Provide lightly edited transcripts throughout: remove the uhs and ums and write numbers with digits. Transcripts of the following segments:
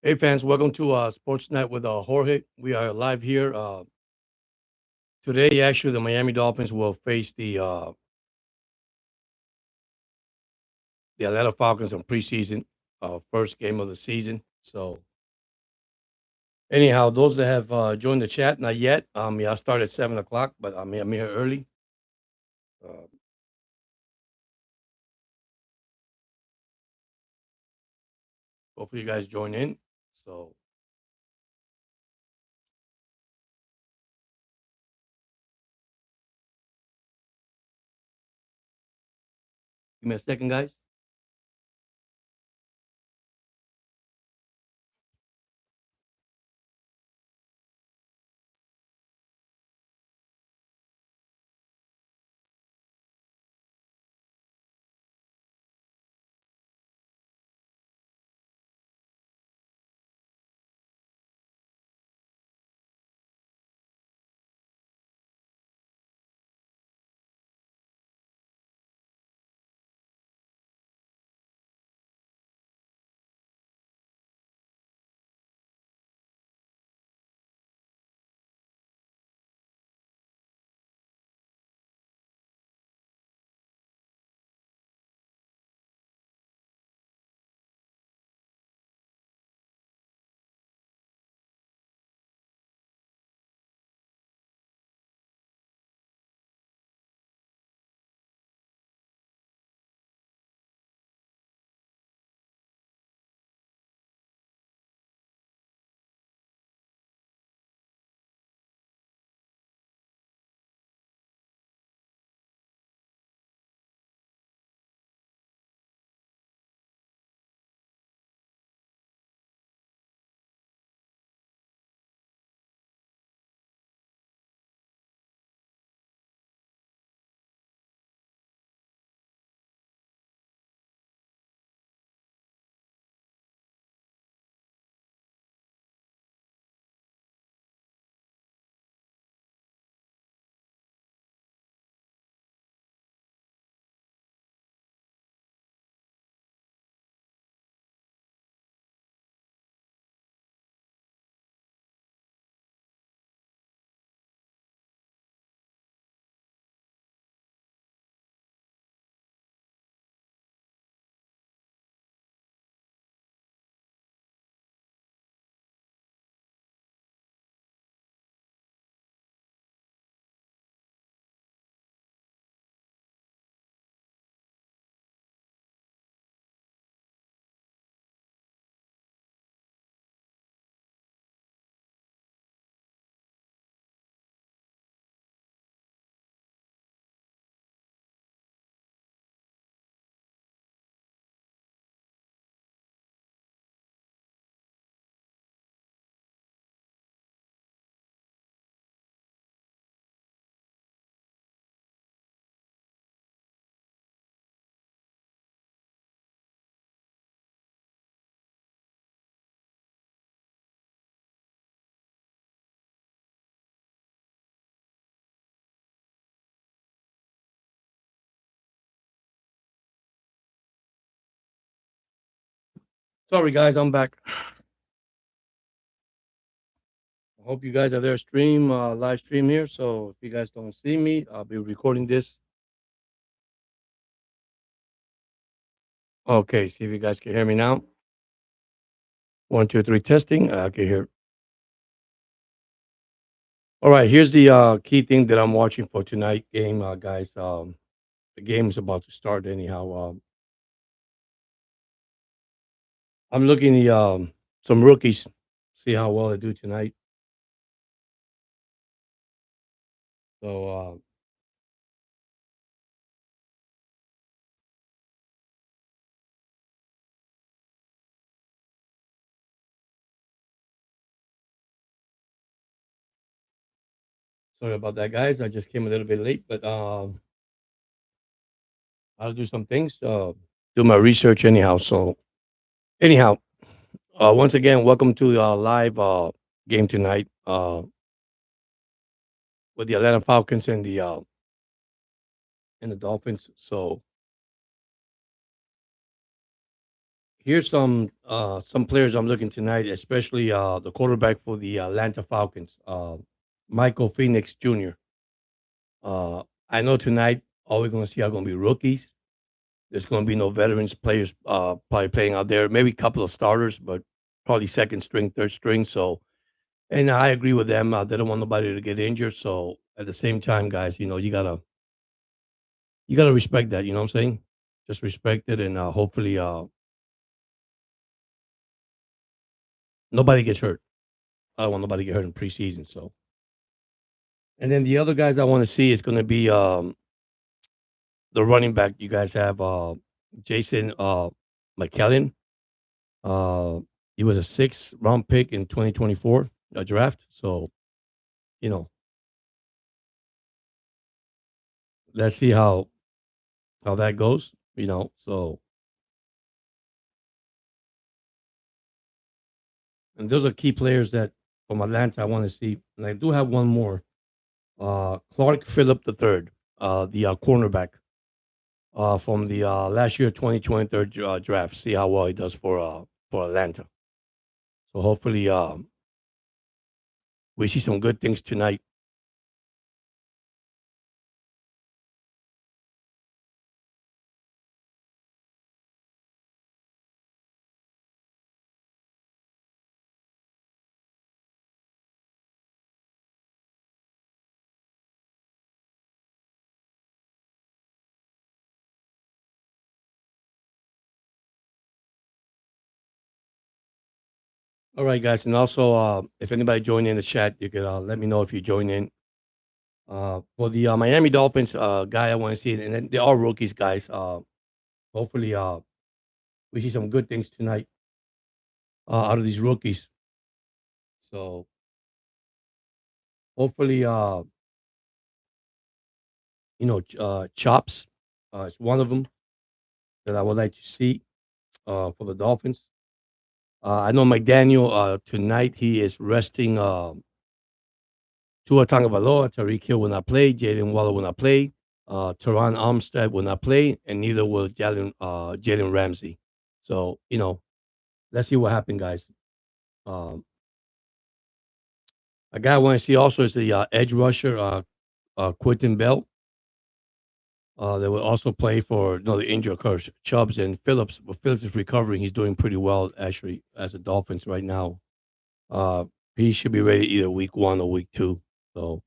Hey fans, welcome to Sports Night with Jorge. We are live here today. Actually, the Miami Dolphins will face the Atlanta Falcons on preseason, first game of the season. So, anyhow, those that have joined the chat, not yet. Yeah, I start at 7 o'clock, but I'm here early. Uh, Hopefully, you guys join in. So, give me a second, guys. Sorry, guys, I'm back. I hope you guys are there live stream here. So if you guys don't see me, I'll be recording this. Okay, see if you guys can hear me now. One, two, three, testing. I can hear. All right, here's the key thing that I'm watching for tonight game, guys. The game is about to start anyhow. I'm looking the some rookies, see how well they do tonight. So sorry about that, guys. I just came a little bit late, but I'll do some things, do my research anyhow. So anyhow, once again, welcome to live game tonight with the Atlanta Falcons and the Dolphins. So Here's some players I'm looking tonight, especially the quarterback for the Atlanta Falcons, Michael Phoenix Jr. I know tonight all we're going to see are going to be rookies. There's going to be no veterans players probably playing out there. Maybe a couple of starters, but probably second string, third string. So, and I agree with them. They don't want nobody to get injured. So, at the same time, guys, you gotta respect that. You know what I'm saying? Just respect it, and hopefully, nobody gets hurt. I don't want nobody to get hurt in preseason. So, and then the other guys I want to see is going to be the running back. You guys have Jason McKellen. Uh, he was a sixth round pick in 2024 draft. So, you know, let's see how that goes. So and those are key players that from Atlanta I want to see. And I do have one more. Clark Phillip III, the cornerback from the last year 2023 draft. See how well he does for Atlanta. So hopefully we see some good things tonight. All right, guys, and also if anybody join in the chat, you could let me know if you join in. For the Miami Dolphins guy, I want to see it, and then they're all rookies, guys. Hopefully, we see some good things tonight out of these rookies. So hopefully, Chops is one of them that I would like to see for the Dolphins. I know McDaniel tonight he is resting Tua Tagovailoa. Tariq Hill will not play. Jalen Waller will not play. Teron Armstead will not play, and neither will Jalen Ramsey. So let's see what happens, guys. Um, a guy I want to see also is the edge rusher, Quentin Bell. They will also play for the injured coach Chubbs and Phillips. But Phillips is recovering. He's doing pretty well actually as a Dolphins right now. Uh, he should be ready either week 1 or week 2. So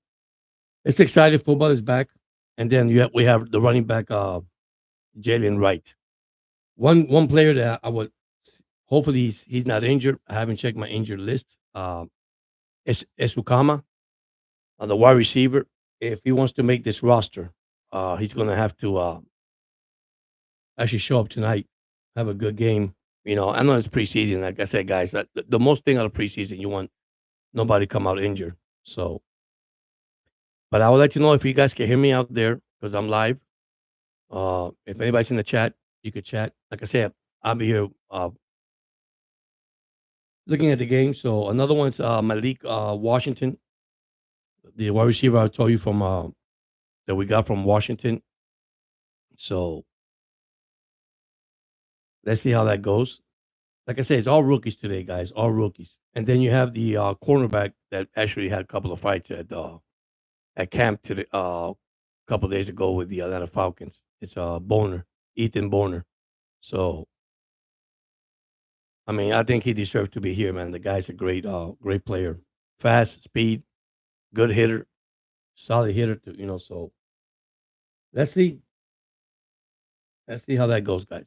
it's exciting. Football is back, and then we have the running back Jalen Wright. One player that I would hopefully he's not injured. I haven't checked my injured list. It's Esukama, the wide receiver. If he wants to make this roster, he's going to have to actually show up tonight, have a good game. I know it's preseason. Like I said, guys, the most thing out of preseason, you want nobody come out injured. So, but I will let you know if you guys can hear me out there because I'm live. If anybody's in the chat, you could chat. Like I said, I'll be here looking at the game. So another one's Malik Washington, the wide receiver I told you from that we got from Washington. So let's see how that goes. Like I said, it's all rookies today, guys. All rookies. And then you have the cornerback that actually had a couple of fights at camp to the couple of days ago with the Atlanta Falcons. It's Boner, Ethan Boner. So I mean, I think he deserves to be here, man. The guy's a great player, fast, speed, good hitter, solid hitter. So let's see, let's see how that goes, guys.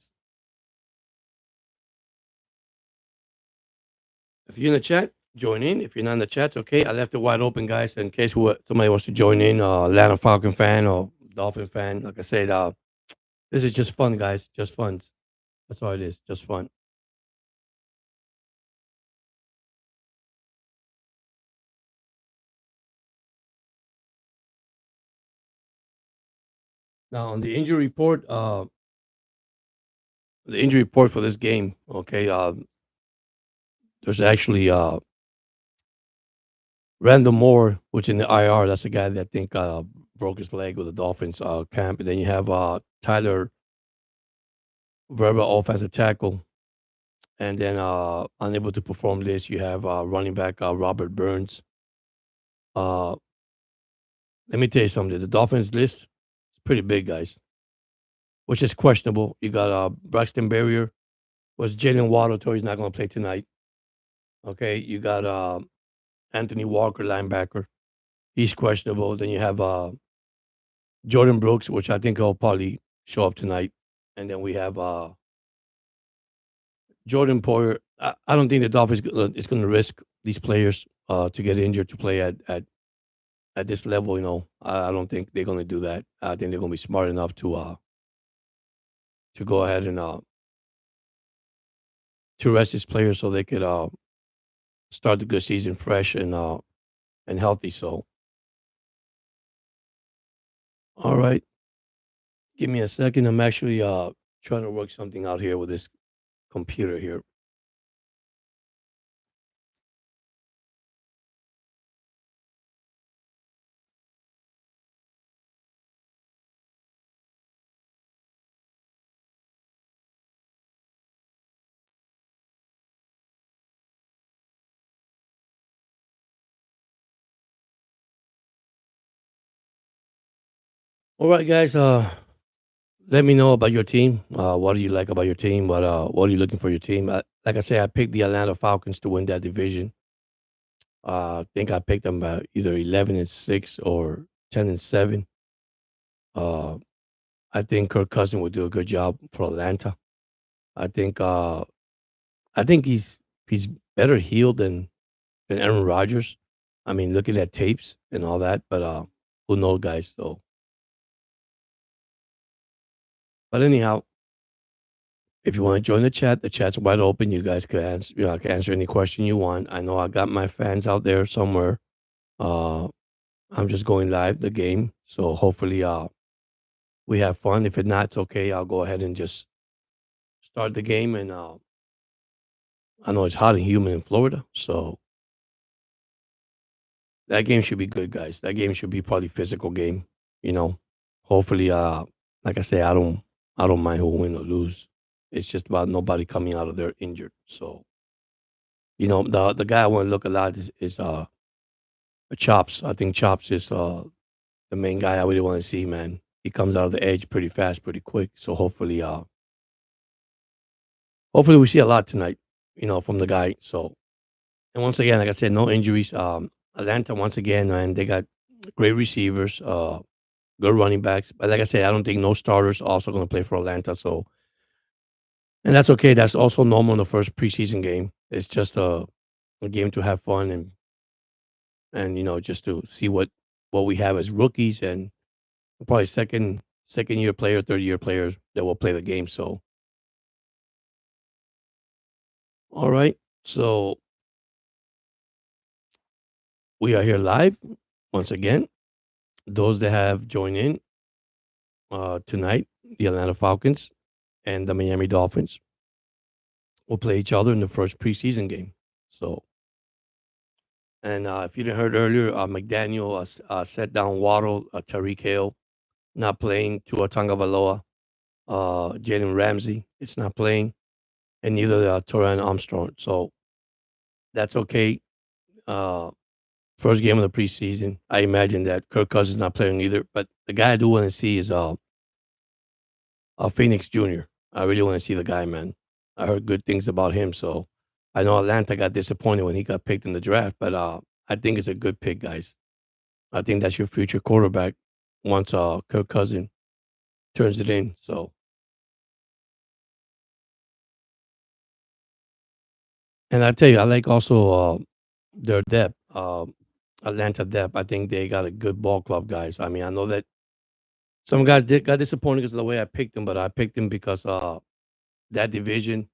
If you're in the chat, join in. If you're not in the chat, okay. I left it wide open, guys, in case somebody wants to join in. Atlanta Falcon fan or Dolphin fan. Like I said, this is just fun, guys. Just fun. That's all it is. Just fun. Now on the injury report for this game, okay. There's actually Randall Moore, which in the IR, that's the guy that I think broke his leg with the Dolphins camp. And then you have Tyler Verba, offensive tackle. And then unable to perform this, you have running back Robert Burns. Uh, Let me tell you something. The Dolphins list is pretty big, guys, which is questionable. You got Braxton Berrier. Was Jalen Waddle told he's not going to play tonight. Okay, you got Anthony Walker, linebacker. He's questionable. Then you have Jordan Brooks, which I think he'll probably show up tonight. And then we have Jordan Poyer. I don't think the Dolphins is going to risk these players to get injured to play at this level. I don't think they're going to do that. I think they're going to be smart enough to go ahead and to rest these players so they could start the good season fresh and healthy. So, all right, give me a second. I'm actually trying to work something out here with this computer here. All right, guys. Let me know about your team. What do you like about your team? What are you looking for your team? Like I say, I picked the Atlanta Falcons to win that division. I think I picked them either 11-6 or 10-7. Uh, I think Kirk Cousins would do a good job for Atlanta. I think uh, I think he's better healed than Aaron Rodgers. I mean, looking at tapes and all that, but who knows, guys? So, but anyhow, if you want to join the chat's wide open. You guys can answer, I can answer any question you want. I know I got my fans out there somewhere. Uh, I'm just going live the game, so hopefully, we have fun. If it not, it's okay. I'll go ahead and just start the game. And I know it's hot and humid in Florida, so that game should be good, guys. That game should be probably physical game. You know, hopefully, like I say, I don't mind who win or lose. It's just about nobody coming out of there injured. So, the guy I want to look a lot is Chops. I think Chops is the main guy I really want to see, man. He comes out of the edge pretty fast, pretty quick. So hopefully we see a lot tonight, from the guy. So, and once again, like I said, no injuries. Atlanta once again, man, they got great receivers, good running backs. But like I said, I don't think no starters also going to play for Atlanta. So, and that's okay. That's also normal in the first preseason game. It's just a game to have fun and just to see what we have as rookies and probably second year player, third year players that will play the game. So, all right. So we are here live once again. Those that have joined in tonight, the Atlanta Falcons and the Miami Dolphins will play each other in the first preseason game. So, and if you didn't heard earlier, McDaniel set down Waddle, Tariq Hill, not playing, Tua Tagovailoa, Jalen Ramsey, it's not playing, and neither Toran Armstrong. So that's okay. Uh, First game of the preseason. I imagine that Kirk Cousins not playing either. But the guy I do want to see is Phoenix Jr. I really want to see the guy, man. I heard good things about him. So I know Atlanta got disappointed when he got picked in the draft, but I think it's a good pick, guys. I think that's your future quarterback once Kirk Cousins turns it in. So, and I tell you, I like also their depth, Atlanta depth. I think they got a good ball club, guys. I mean, I know that some guys got disappointed because of the way I picked them, but I picked them because that division,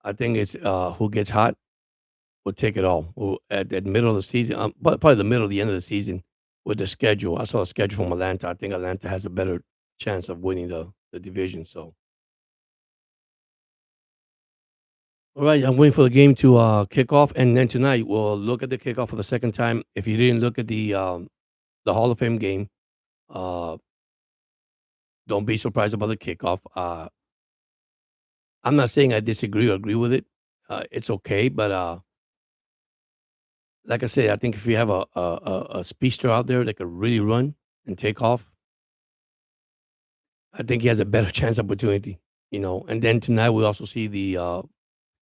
I think it's who gets hot will take it all. At the middle of the season, probably the middle of the end of the season with the schedule. I saw a schedule from Atlanta. I think Atlanta has a better chance of winning the division. So, all right, I'm waiting for the game to kick off, and then tonight we'll look at the kickoff for the second time. If you didn't look at the Hall of Fame game, uh, don't be surprised about the kickoff. I'm not saying I disagree or agree with it. It's okay, but like I say, I think if you have a speedster out there that could really run and take off, I think he has a better chance opportunity. And then tonight we also see the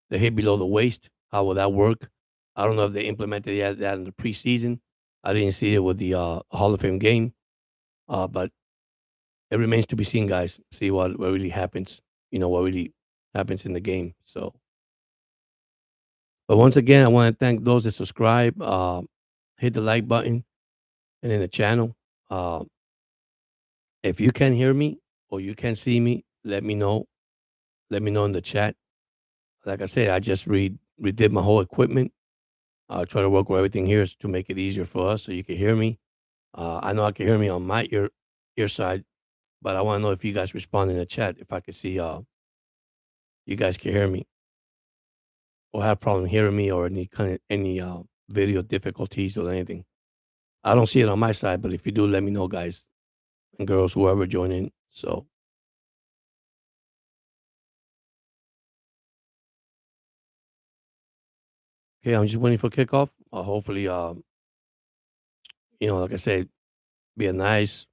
hit below the waist. How will that work? I don't know if they implemented that in the preseason. I didn't see it with the Hall of Fame game, but it remains to be seen, guys. See what really happens. What really happens in the game. So, but once again, I want to thank those that subscribe, hit the like button, and in the channel. Uh, if you can hear me or you can see me, let me know. Let me know in the chat. Like I said, I just redid my whole equipment. Try to work with everything here to make it easier for us so you can hear me. I know I can hear me on my ear side, but I want to know if you guys respond in the chat if I can see you guys can hear me or have problem hearing me or any video difficulties or anything. I don't see it on my side, but if you do, let me know, guys and girls, whoever join in. So okay, I'm just waiting for kickoff. Hopefully, like I said, be a nice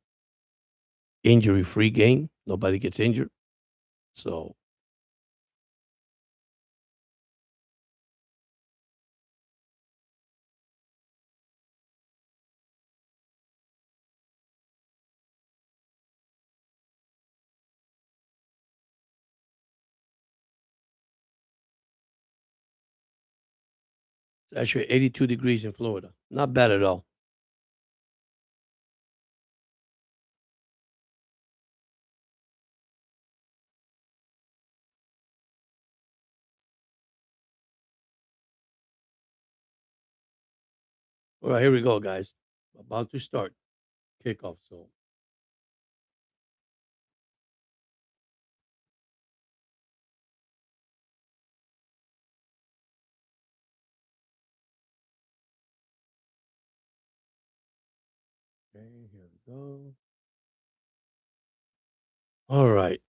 injury-free game. Nobody gets injured. So it's actually 82 degrees in Florida. Not bad at all. All right, here we go, guys. About to start kickoff. So okay, here we go. All right.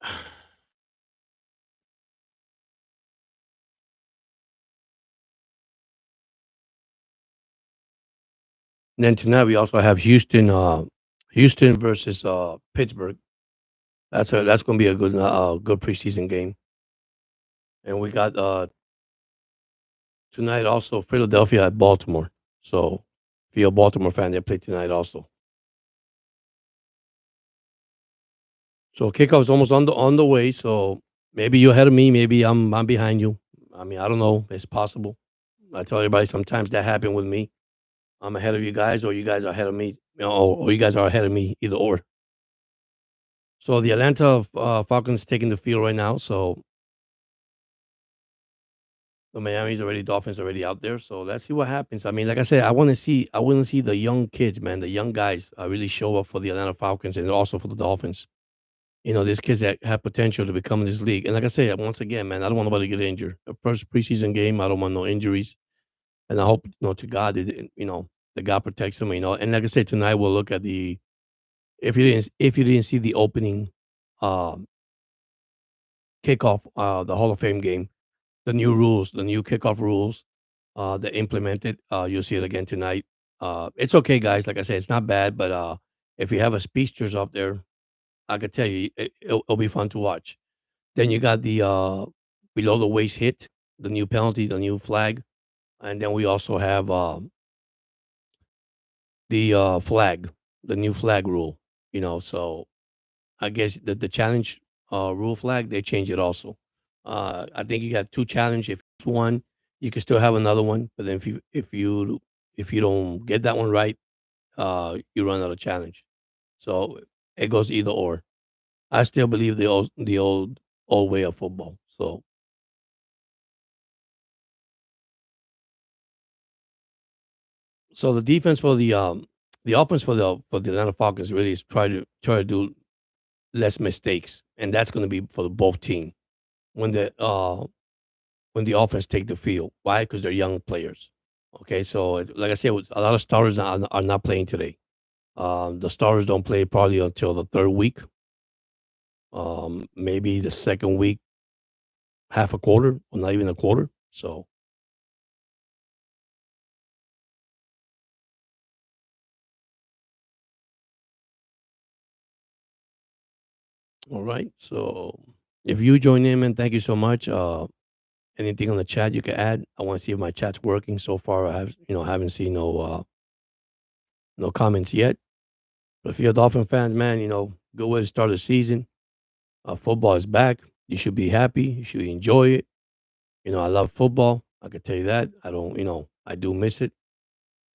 And then tonight we also have Houston versus Pittsburgh. That's going to be a good preseason game. And we got tonight also Philadelphia at Baltimore. So if you're a Baltimore fan, they play tonight also. So kickoff is almost on the way. So maybe you're ahead of me. Maybe I'm behind you. I mean, I don't know. It's possible. I tell everybody sometimes that happened with me. I'm ahead of you guys, or you guys are ahead of me. Or you guys are ahead of me. Either or. So the Atlanta Falcons taking the field right now. So the Miami's already Dolphins already out there. So let's see what happens. I mean, like I said, I want to see the young kids, man, the young guys really show up for the Atlanta Falcons and also for the Dolphins. These kids that have potential to become in this league. And like I said, once again, man, I don't want nobody to get injured. The first preseason game, I don't want no injuries. And I hope, to God, that God protects them. And like I said, tonight we'll look at if you didn't see the opening um, kickoff, the Hall of Fame game, the new rules, the new kickoff rules that implemented. You'll see it again tonight. It's okay, guys. Like I said, it's not bad, but if you have a speedsters up there, I could tell you it'll be fun to watch. Then you got the below the waist hit, the new penalty, the new flag, and then we also have the flag, the new flag rule. So I guess the challenge rule flag they change it also. I think you got two challenge. If it's one, you can still have another one, but then if you don't get that one right, you run out of challenge. So it goes either or. I still believe the old way of football. So the defense for the offense for the Atlanta Falcons really is try to do less mistakes, and that's going to be for the both team when the offense take the field. Why? Because they're young players. Okay, so like I said, a lot of starters are not playing today. The starters don't play probably until the third week, maybe the second week, half a quarter, or not even a quarter. So, all right. So, if you join in, man, thank you so much. Anything on the chat you can add? I want to see if my chat's working. So far, I have, haven't seen no comments yet. But if you're a Dolphin fan, man, good way to start the season. Football is back. You should be happy. You should enjoy it. I love football. I can tell you that. I don't, I do miss it.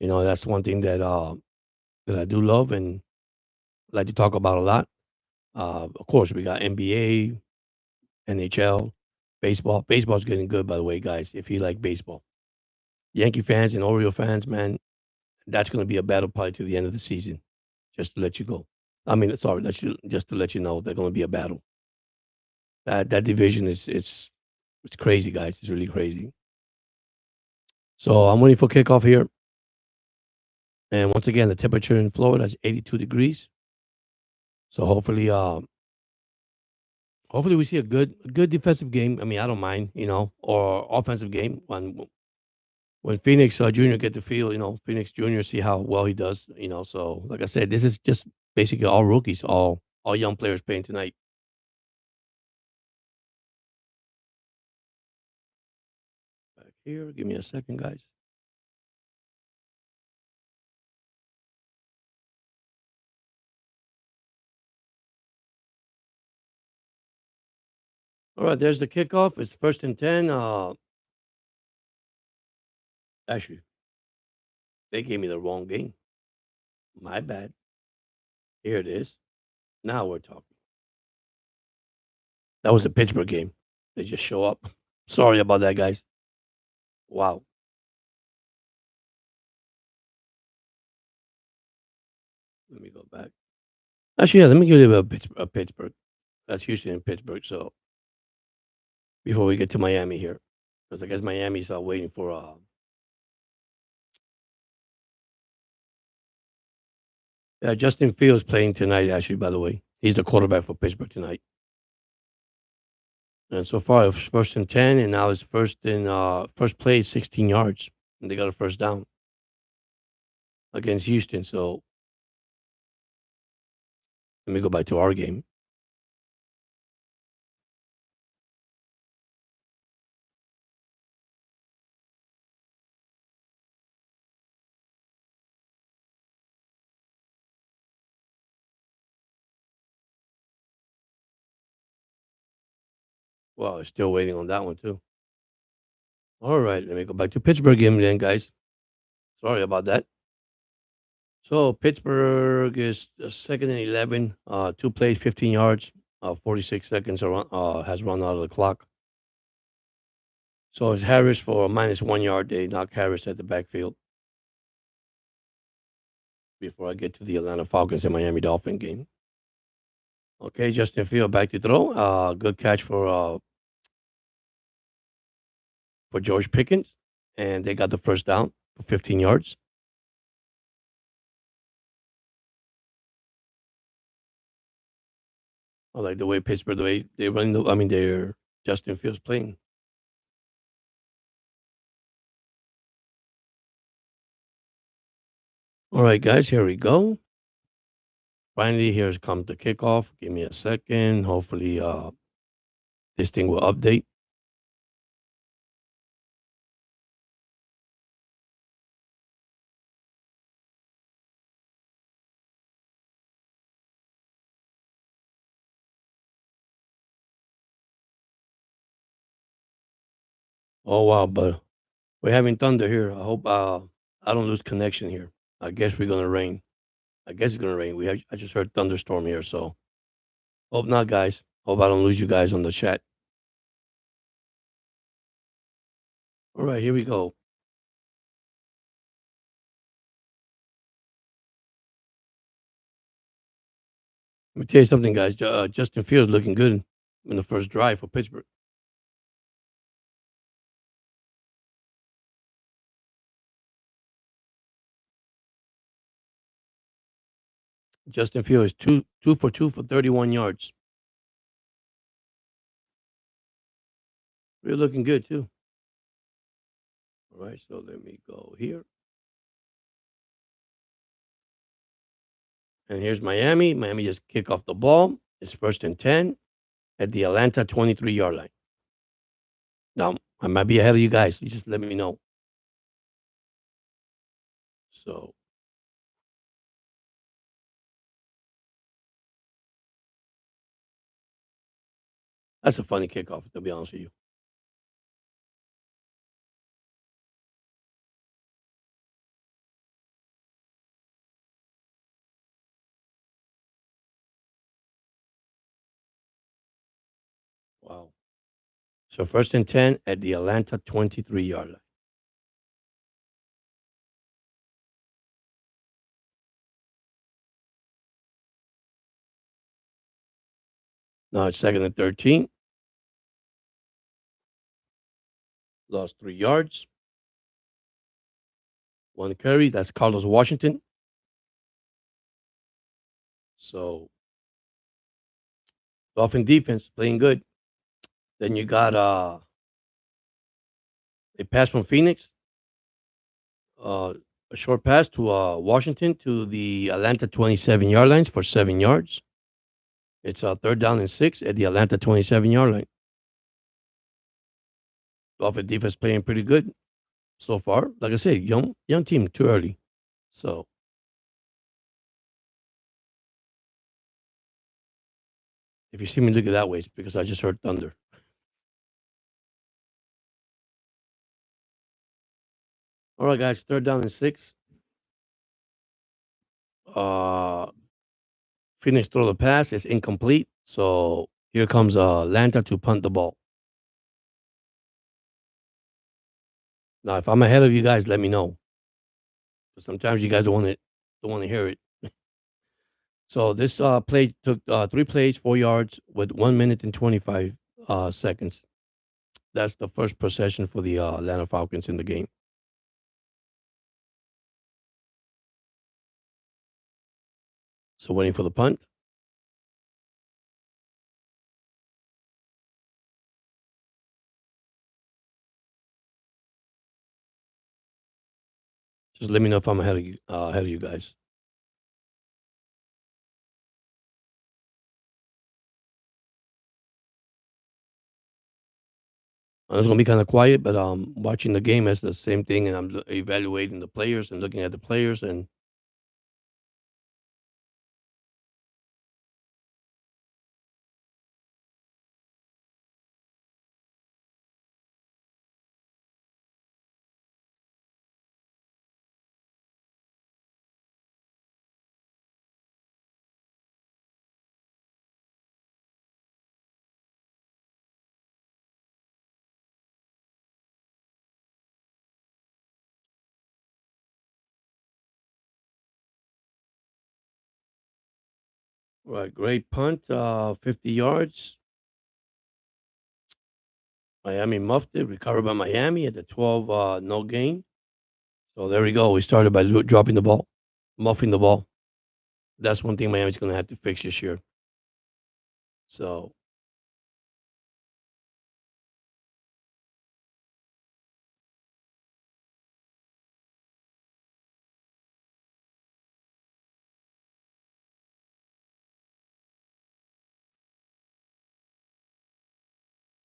That's one thing that I do love and like to talk about a lot. Of course, we got NBA, NHL, baseball. Baseball's getting good, by the way, guys. If you like baseball, Yankee fans and Oriole fans, man, that's going to be a battle probably to the end of the season. Just to let you go. I mean, sorry, just to let you know, they're going to be a battle. That division is it's crazy, guys. It's really crazy. So I'm waiting for kickoff here, and once again, the temperature in Florida is 82 degrees. So hopefully we see a good defensive game. I mean, I don't mind, or offensive game when Phoenix Junior get the field. Phoenix Junior see how well he does. So like I said, this is just basically all rookies, all young players playing tonight. Back here, give me a second, guys. All right, there's the kickoff. It's 1st and 10. Actually, they gave me the wrong game. My bad. Here it is. Now we're talking. That was a Pittsburgh game. They just show up. Sorry about that, guys. Wow. Let me go back. Actually, yeah, let me give you a Pittsburgh. That's Houston and Pittsburgh. So before we get to Miami here, because I guess Miami's waiting for. Yeah, Justin Fields playing tonight. Actually, by the way, he's the quarterback for Pittsburgh tonight. And so far, it's 1st and 10, and now it's first play is 16 yards, and they got a first down against Houston. So let me go back to our game. Well, still waiting on that one too. All right, let me go back to Pittsburgh game then, guys. Sorry about that. So Pittsburgh is 2nd and 11. Two plays, 15 yards. 46 seconds has run out of the clock. So it's Harris for a -1 yard. They knock Harris at the backfield before I get to the Atlanta Falcons and Miami Dolphin game. Okay, Justin Field back to throw. Good catch for George Pickens, and they got the first down for 15 yards. I like the way Pittsburgh, the way they run. I mean, they're Justin Fields playing. All right, guys, here we go. Finally, here's come the kickoff. Give me a second. Hopefully, this thing will update. Oh wow, but we're having thunder here. I hope I don't lose connection here. I guess we're gonna rain. I guess it's gonna rain. I just heard thunderstorm here, so hope not, guys. Hope I don't lose you guys on the chat. All right, here we go. Let me tell you something, guys. Justin Fields looking good in the first drive for Pittsburgh. Justin Fields two for 2 for 31 yards. We're looking good too. All right, so let me go here. And here's Miami. Miami just kick off the ball. It's first and 10 at the Atlanta 23-yard line. Now, I might be ahead of you guys. You just let me know. So that's a funny kickoff, to be honest with you. Wow. So first and 10 at the Atlanta 23-yard line. Now it's second and 13. Lost 3 yards. One carry. That's Carlos Washington. So Dolphin defense playing good. Then you got a pass from Phoenix. Uh, a short pass to Washington to the Atlanta 27-yard lines for 7 yards. It's third down and 6 at the Atlanta 27-yard line. Dolphin defense playing pretty good so far. Like I said, young team, too early. So if you see me look at that way, it's because I just heard thunder. All right, guys, third down and 6. Uh, Phoenix throw the pass. It's incomplete. So here comes Atlanta to punt the ball. Now, if I'm ahead of you guys, let me know. But sometimes you guys don't want to hear it. So this play took 3 plays, 4 yards with 1 minute and 25 seconds. That's the first possession for the Atlanta Falcons in the game. So waiting for the punt. Just let me know if I'm ahead of you guys. It's gonna be kind of quiet, but watching the game is the same thing, and I'm evaluating the players and looking at the players. And right, great punt, 50 yards. Miami muffed it, recovered by Miami at the 12, no gain. So there we go. We started by dropping the ball, muffing the ball. That's one thing Miami's going to have to fix this year. So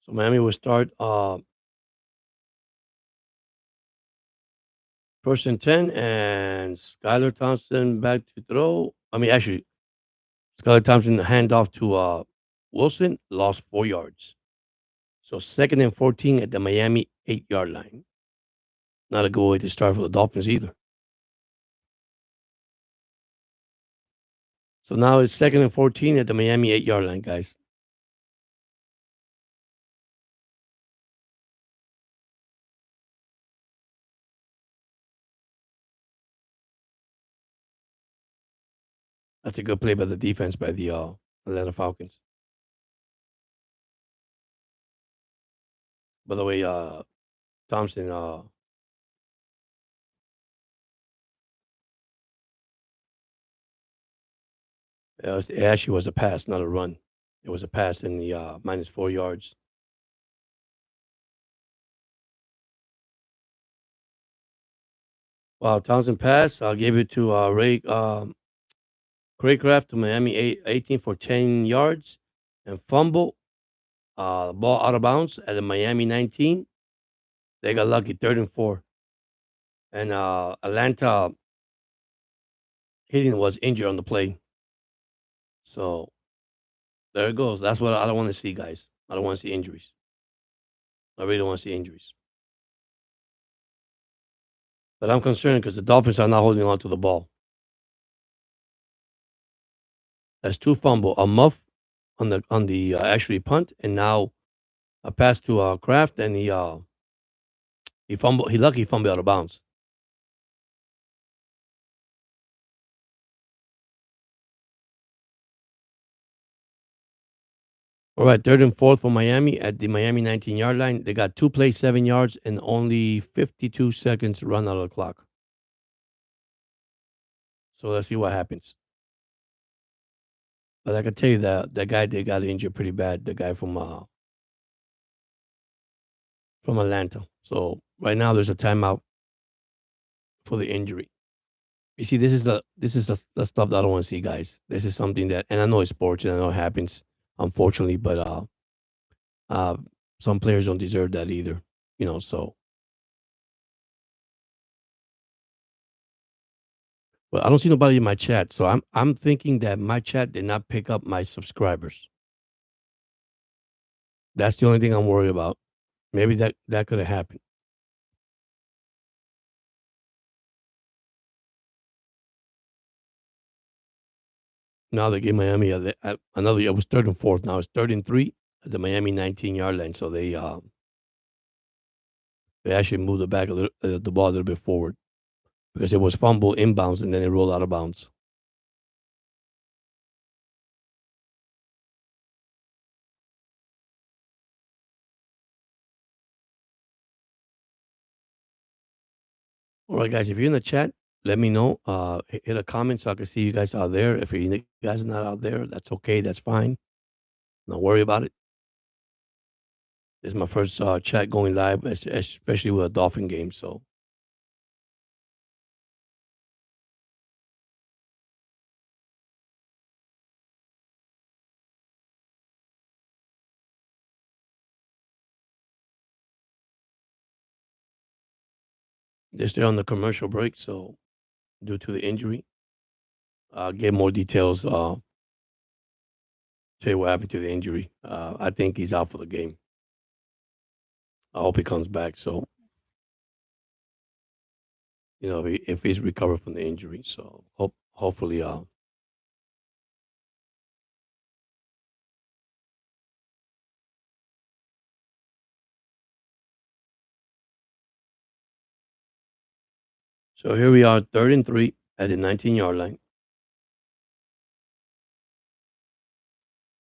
Miami will start first and 10, and Skylar Thompson back to throw. I mean, actually, Skylar Thompson handoff to Wilson, lost 4 yards. So second and 14 at the Miami 8-yard line. Not a good way to start for the Dolphins either. So now it's second and 14 at the Miami 8-yard line, guys. That's a good play by the defense by the Atlanta Falcons. By the way, Thompson, it actually was a pass, not a run. It was a pass in the minus 4 yards. Wow, Townsend pass. I'll give it to Ray Craycraft to Miami 18 for 10 yards and fumble. Ball out of bounds at the Miami 19. They got lucky, 3rd and 4. And Atlanta hitting was injured on the play. So there it goes. That's what I don't want to see, guys. I don't want to see injuries. I really don't want to see injuries. But I'm concerned because the Dolphins are not holding on to the ball. That's 2 fumble, a muff on the actually punt, and now a pass to Kraft, and he fumbled. He lucky fumbled out of bounds. All right, 3rd and 4 for Miami at the Miami 19-yard line. They got 2 plays, 7 yards, and only 52 seconds run out of the clock. So let's see what happens. But I can tell you that guy they got injured pretty bad. The guy from Atlanta. So right now there's a timeout for the injury. You see, this is the stuff that I don't want to see, guys. This is something that, and I know it's sports, and I know it happens, unfortunately. But uh, some players don't deserve that either. So but I don't see nobody in my chat. So I'm thinking that my chat did not pick up my subscribers. That's the only thing I'm worried about. Maybe that could have happened. Now they gave Miami another. It was 3rd and 4. Now it's 3rd and 3 at the Miami 19-yard line. So they actually moved it back the ball a little bit forward because it was fumble inbounds and then it rolled out of bounds. All right, guys, if you're in the chat, let me know. Hit a comment so I can see you guys out there. If you guys are not out there, that's okay. That's fine. Don't worry about it. This is my first chat going live, especially with a Dolphin game. So they're still on the commercial break. So due to the injury, I'll get more details. Tell you what happened to the injury. I think he's out for the game. I hope he comes back. So if he's recovered from the injury, so hopefully. So here we are, 3rd and 3 at the 19-yard line.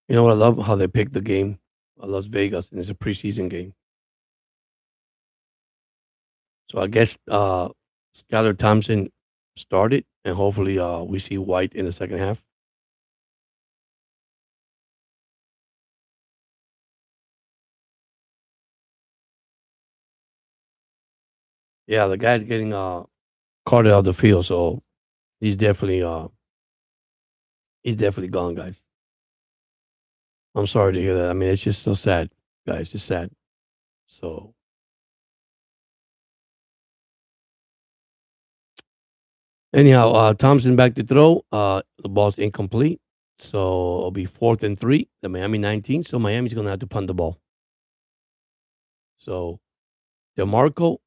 You know what? I love how they picked the game, Las Vegas, and it's a preseason game. So I guess Skylar Thompson started, and hopefully we see White in the second half. Yeah, the guy's getting carted out the field, so he's definitely gone, guys. I'm sorry to hear that. I mean, it's just so sad, guys. It's sad. So anyhow, Thompson back to throw. The ball's incomplete, so it'll be 4th and 3. The Miami 19. So Miami's gonna have to punt the ball. So DeMarco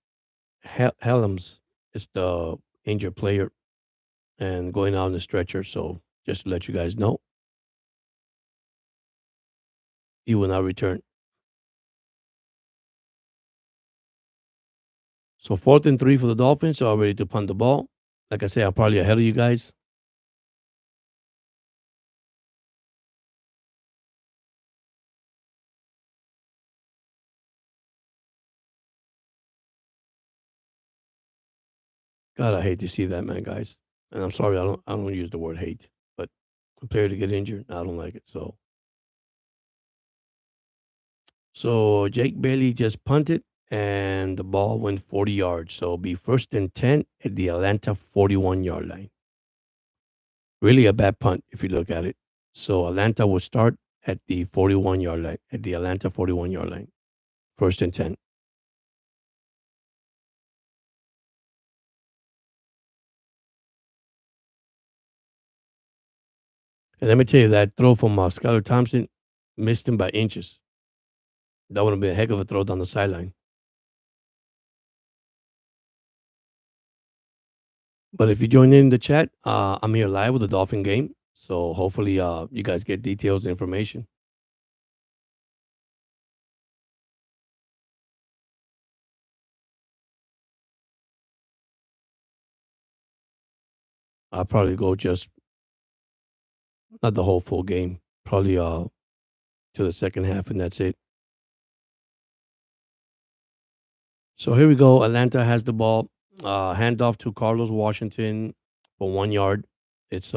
Helms is the injured player and going out on the stretcher. So just to let you guys know, he will not return. So 4th and 3 for the Dolphins are ready to punt the ball. Like I say, I'm probably ahead of you guys. God, I hate to see that, man, guys. And I'm sorry, I don't use the word hate, but a player to get injured, I don't like it. So Jake Bailey just punted, and the ball went 40 yards. So it'll be first and 10 at the Atlanta 41-yard line. Really a bad punt if you look at it. So Atlanta will start at the 41-yard line, at the Atlanta 41-yard line, first and 10. And let me tell you, that throw from Skylar Thompson missed him by inches. That would have been a heck of a throw down the sideline. But if you join in the chat, I'm here live with the Dolphin game. So hopefully you guys get details and information. I'll probably go just not the whole full game, probably to the second half, and that's it. So here we go. Atlanta has the ball. Handoff to Carlos Washington for 1 yard. It's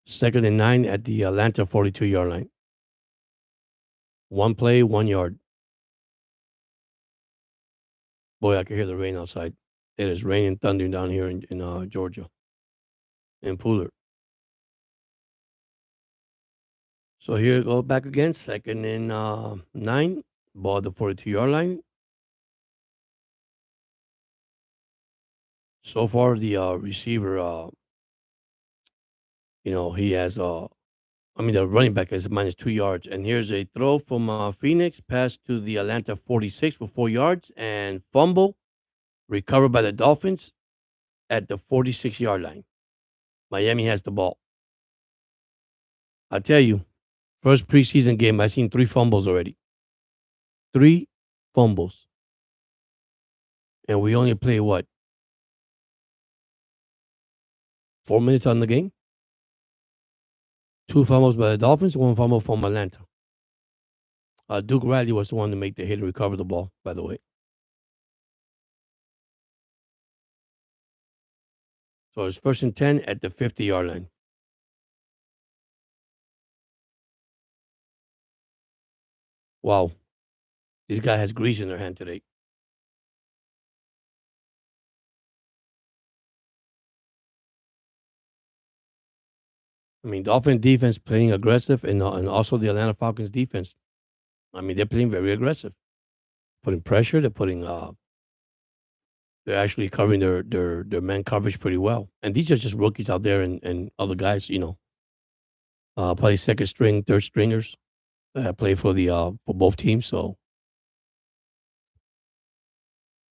second and 9 at the Atlanta 42-yard line. One play, 1 yard. Boy, I can hear the rain outside. It is raining, thundering down here in Georgia, in Pooler. So here we go back again. Second and 9. Ball at the 42-yard line. So far, the receiver, he has the running back is minus 2 yards. And here's a throw from Phoenix, pass to the Atlanta 46 for 4 yards, and fumble recovered by the Dolphins at the 46-yard line. Miami has the ball. I tell you, first preseason game, I've seen 3 fumbles already. 3 fumbles. And we only play what? 4 minutes on the game? 2 fumbles by the Dolphins, 1 fumble from Atlanta. Duke Riley was the one to make the hit and recover the ball, by the way. So it's first and 10 at the 50-yard line. Wow. This guy has grease in their hand today. I mean, Dolphin defense playing aggressive, and also the Atlanta Falcons defense. I mean, they're playing very aggressive, putting pressure. They're actually covering their man coverage pretty well. And these are just rookies out there, and other guys, play second string, third stringers that play for both teams. So,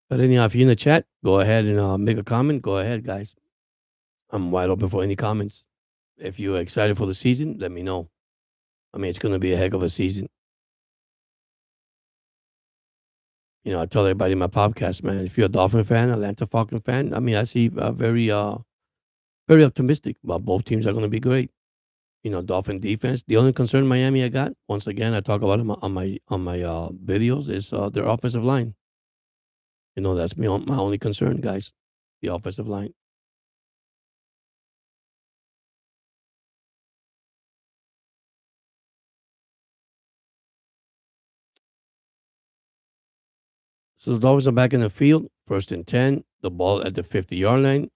but anyhow, if you're in the chat, go ahead and make a comment. Go ahead, guys. I'm wide open for any comments. If you're excited for the season, let me know. I mean, it's going to be a heck of a season. I tell everybody in my podcast, man, if you're a Dolphin fan, Atlanta Falcon fan, I mean, I see very optimistic about both teams are going to be great. Dolphin defense. The only concern Miami I got, once again, I talk about it on my videos, is their offensive line. That's my only concern, guys. The offensive line. So the Dolphins are back in the field, first and 10. The ball at the 50-yard line.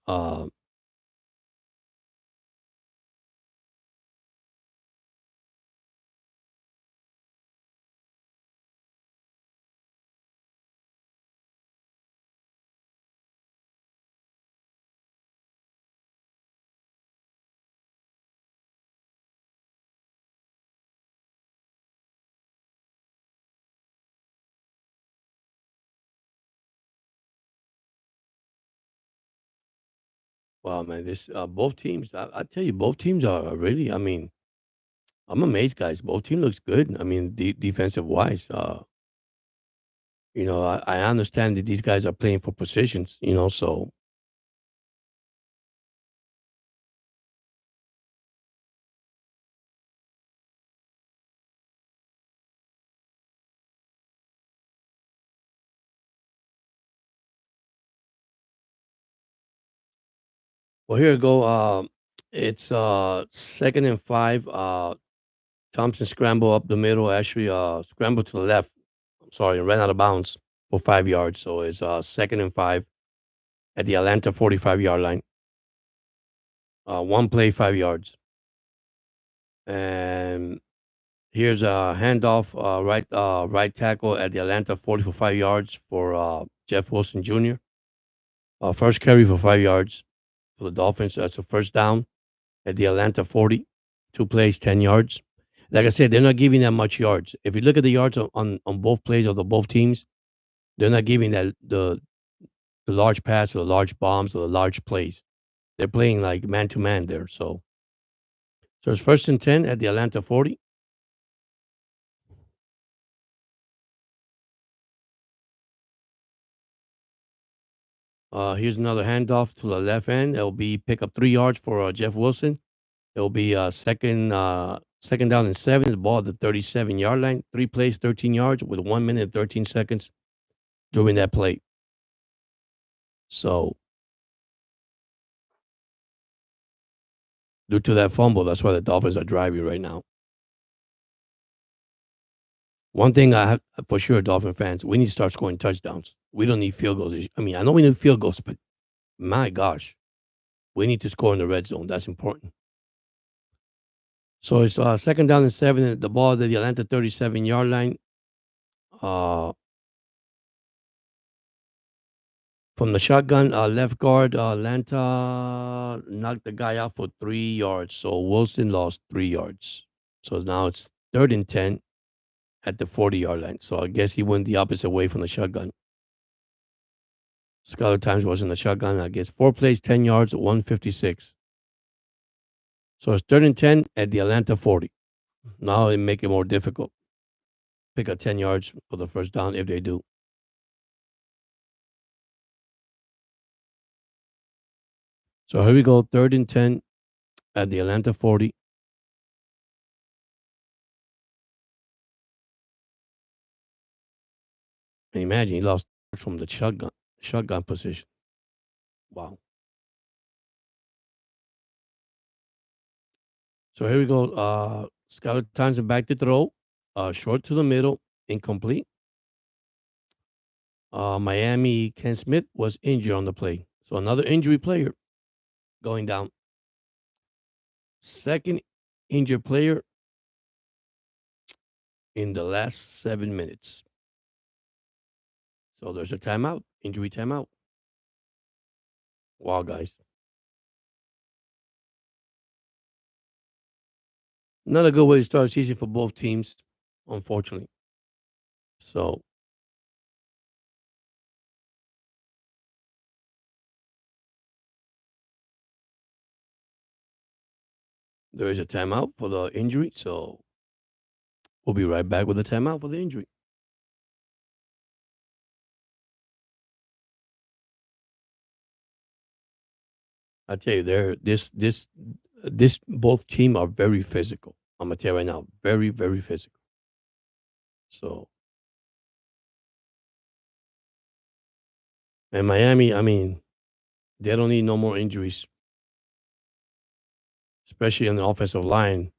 Wow, man, this both teams. I tell you, both teams are really. I mean, I'm amazed, guys. Both team looks good. I mean, defensive wise. I understand that these guys are playing for positions. So well, here we go. It's second and 5. Thompson scramble up the middle. Actually, scramble to the left. sorry, ran out of bounds for 5 yards. So it's 2nd and 5 at the Atlanta 45-yard line. One play, 5 yards. And here's a handoff, right tackle at the Atlanta 40 for 5 yards for Jeff Wilson Jr. First carry for 5 yards for the Dolphins. That's a first down at the Atlanta 40. Two plays, 10 yards. Like I said, they're not giving that much yards. If you look at the yards on both plays of the both teams, they're not giving that the large pass or the large bombs or the large plays. They're playing like man to man there. So it's 1st and 10 at the Atlanta 40. Here's another handoff to the left end. It'll be pick up 3 yards for Jeff Wilson. It'll be second down and 7. The ball at the 37-yard line. 3 plays, 13 yards with 1 minute and 13 seconds during that play. So due to that fumble, that's why the Dolphins are driving right now. One thing I have for sure, Dolphin fans, we need to start scoring touchdowns. We don't need field goals. I mean, I know we need field goals, but my gosh, we need to score in the red zone. That's important. So it's 2nd down and 7. The ball at the Atlanta 37-yard line. Uh, from the shotgun, left guard, Atlanta knocked the guy out for 3 yards. So Wilson lost 3 yards. So now it's 3rd and 10 at the 40-yard line. So I guess he went the opposite way from the shotgun. Scholar Times was in the shotgun. I guess 4 plays, 10 yards, 156. So it's 3rd and 10 at the Atlanta 40. Now it make it more difficult. Pick up 10 yards for the first down if they do. So here we go, 3rd and 10 at the Atlanta 40. And imagine he lost from the shotgun position. Wow. So here we go. Skylar Thompson back to throw. Short to the middle, incomplete. Miami Ken Smith was injured on the play. So another injury player going down. Second injured player in the last 7 minutes. So there's a timeout, injury timeout. Wow, guys. Not a good way to start a season for both teams, unfortunately. So there is a timeout for the injury. So we'll be right back with a timeout for the injury. I tell you, this both team are very physical. I'm gonna tell you right now, very, very physical. So and Miami, I mean, they don't need no more injuries, especially on the offensive line.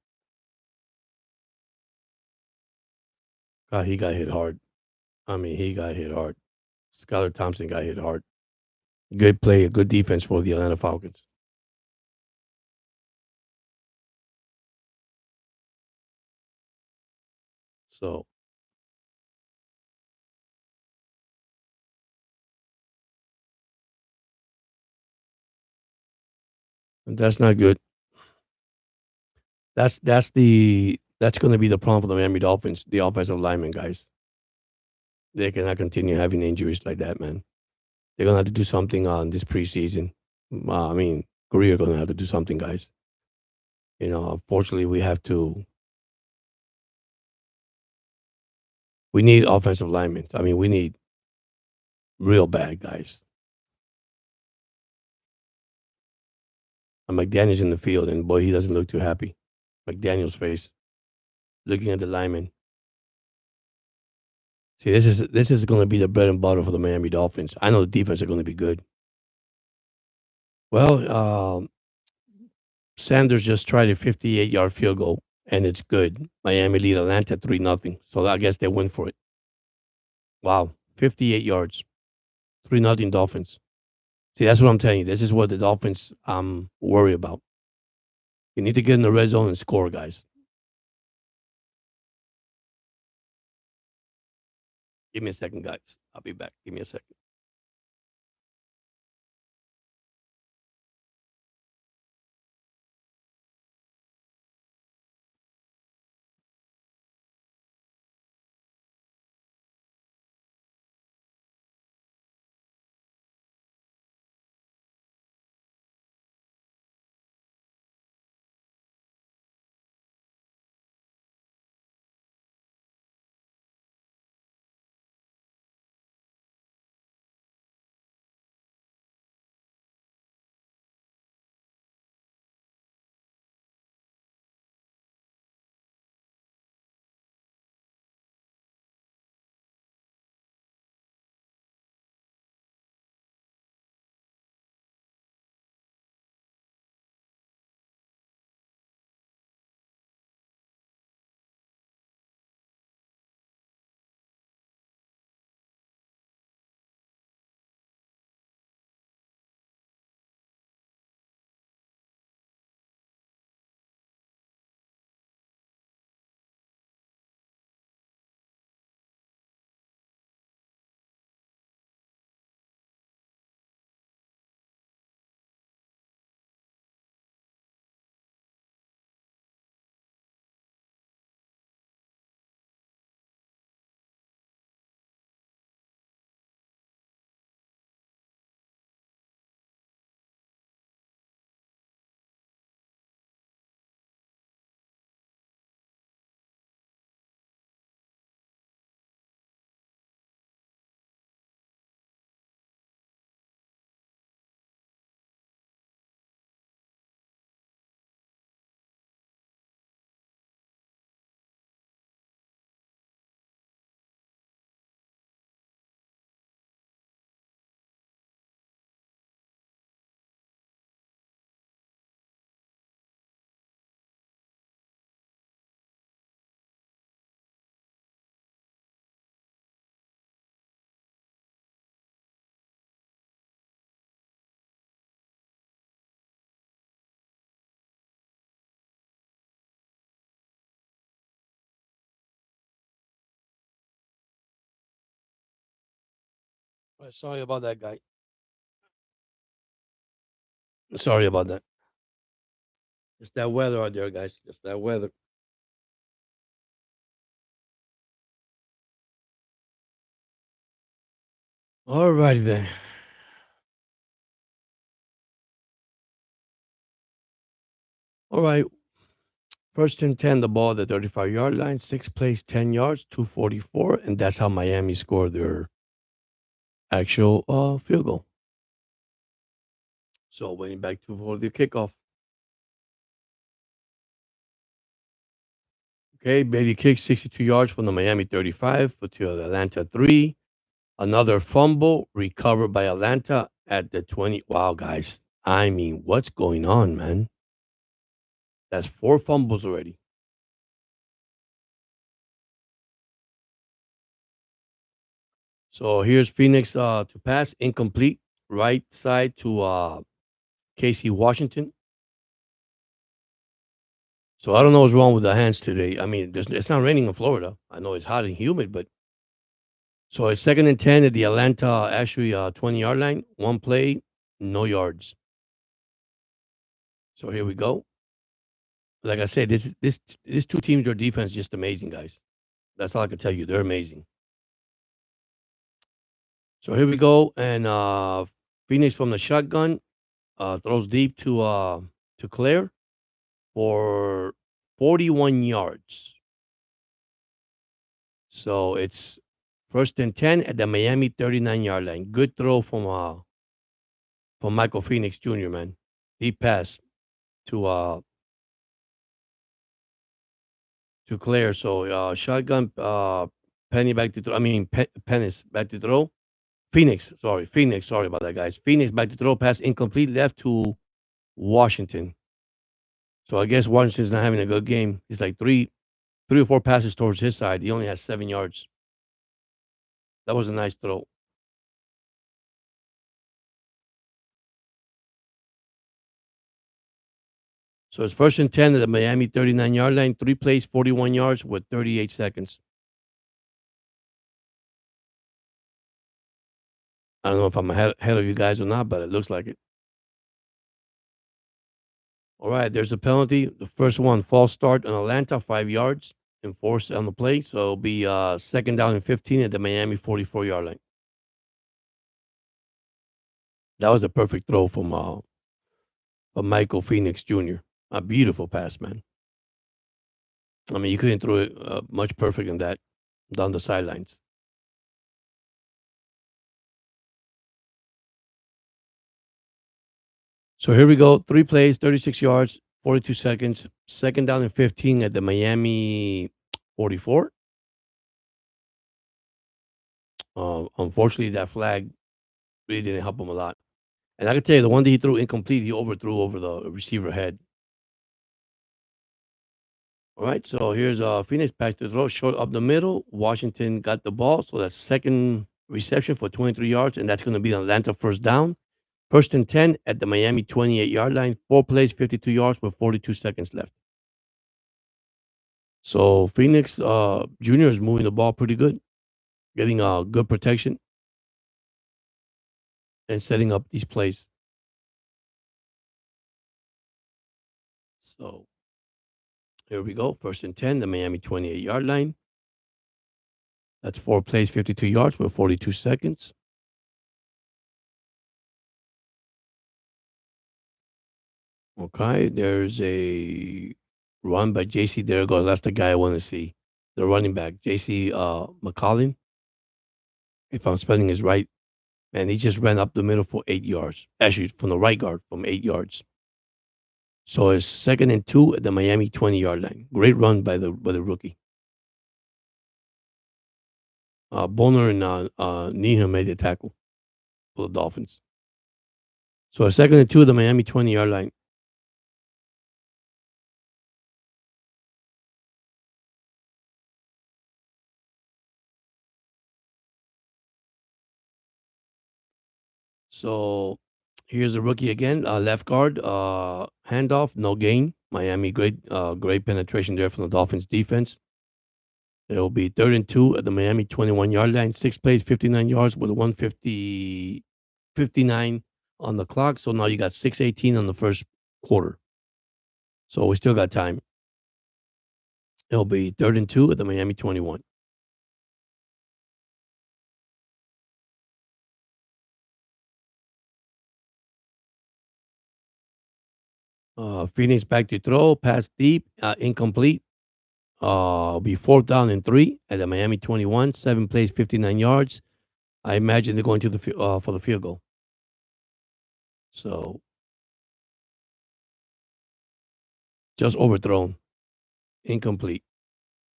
God, he got hit hard. I mean, he got hit hard. Skylar Thompson got hit hard. Good play, good defense for the Atlanta Falcons. So that's not good. That's going to be the problem for the Miami Dolphins, the offensive linemen, guys. They cannot continue having injuries like that, man. They're gonna have to do something on this preseason. I mean, Korea gonna have to do something, guys. Unfortunately, we need offensive linemen. I mean, we need real bad guys. And McDaniel's in the field, and boy, he doesn't look too happy. McDaniel's face, looking at the linemen. See, this is going to be the bread and butter for the Miami Dolphins. I know the defense are going to be good. Well, Sanders just tried a 58-yard field goal, and it's good. Miami lead Atlanta 3-0. So I guess they win for it. Wow, 58 yards, 3-0 Dolphins. See, that's what I'm telling you. This is what the Dolphins worry about. You need to get in the red zone and score, guys. Give me a second, guys. I'll be back. Give me a second. Sorry about that, guy. Sorry about that. It's that weather out there, guys. Just that weather. All righty then. All right. First and 10, the ball at the 35-yard line. Six plays, 10 yards, 244. And that's how Miami scored their actual field goal. So waiting back to for the kickoff. Okay, Bailey kicks 62 yards from the Miami 35 to the Atlanta 3. Another fumble recovered by Atlanta at the 20. Wow, guys. I mean, what's going on, man? That's four fumbles already. So here's Phoenix to pass, incomplete, right side to Casey Washington. So I don't know what's wrong with the hands today. I mean, it's not raining in Florida. I know it's hot and humid, but so it's second and 10 at the Atlanta actually 20-yard line. One play, no yards. So here we go. Like I said, this two teams, their defense is just amazing, guys. That's all I can tell you. They're amazing. So here we go, and Phoenix from the shotgun throws deep to Claire for 41 yards. So it's first and 10 at the Miami 39-yard line. Good throw from Michael Phoenix Jr., man. Deep pass to uh to Claire. So shotgun Penny back to throw. I mean Pennis back to throw. Phoenix. Sorry about that, guys. Phoenix back to throw pass incomplete left to Washington. So I guess Washington's not having a good game. He's like three or four passes towards his side. He only has 7 yards. That was a nice throw. So it's 1st and 10 at the Miami 39-yard line. 3 plays, 41 yards with 38 seconds. I don't know if I'm ahead of you guys or not, but it looks like it. All right, there's a penalty. The first one, false start on Atlanta, 5 yards, enforced on the play. So it'll be 2nd down and 15 at the Miami 44-yard line. That was a perfect throw from Michael Phoenix Jr. A beautiful pass, man. I mean, you couldn't throw it much perfect than that down the sidelines. So here we go. 3 plays, 36 yards, 42 seconds. 2nd down and 15 at the Miami 44. Unfortunately, that flag really didn't help him a lot. And I can tell you, the one that he threw incomplete, he overthrew over the receiver head. All right, so here's Phoenix back to throw, short up the middle. Washington got the ball, so that's second reception for 23 yards, and that's going to be an Atlanta 1st down. 1st and 10 at the Miami 28-yard line. 4 plays, 52 yards with 42 seconds left. So Phoenix Junior is moving the ball pretty good, getting good protection, and setting up these plays. So here we go. 1st and 10, the Miami 28-yard line. That's 4 plays, 52 yards with 42 seconds. Okay, there's a run by JC. There it goes. That's the guy I want to see. The running back, JC McCollin. If I'm spelling his right, and he just ran up the middle for 8 yards. Actually, from the right guard, from 8 yards. So it's 2nd and 2 at the Miami 20-yard line. Great run by the rookie. Bonner and Needham made the tackle for the Dolphins. So it's 2nd and 2 at the Miami 20-yard line. So here's the rookie again, left guard, handoff, no gain. Miami, great penetration there from the Dolphins defense. It will be 3rd and 2 at the Miami 21-yard line. 6 plays, 59 yards with 59 on the clock. So now you got 6:18 on the first quarter. So we still got time. It'll be 3rd and 2 at the Miami 21. Phoenix back to throw, pass deep, incomplete. Be 4th down and 3 at the Miami 21. 7 plays, 59 yards. I imagine they're going to for the field goal. So just overthrown, incomplete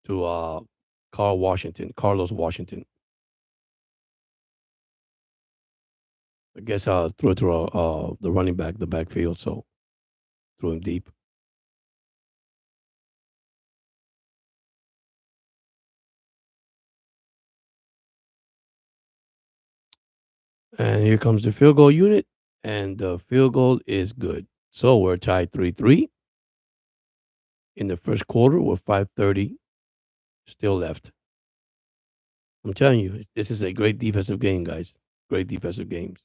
to Carlos Washington. I guess threw it to the running back, the backfield. So threw him deep. And here comes the field goal unit, and the field goal is good. So we're tied 3-3 in the first quarter with 5:30 still left. I'm telling you, this is a great defensive game, guys. Great defensive games.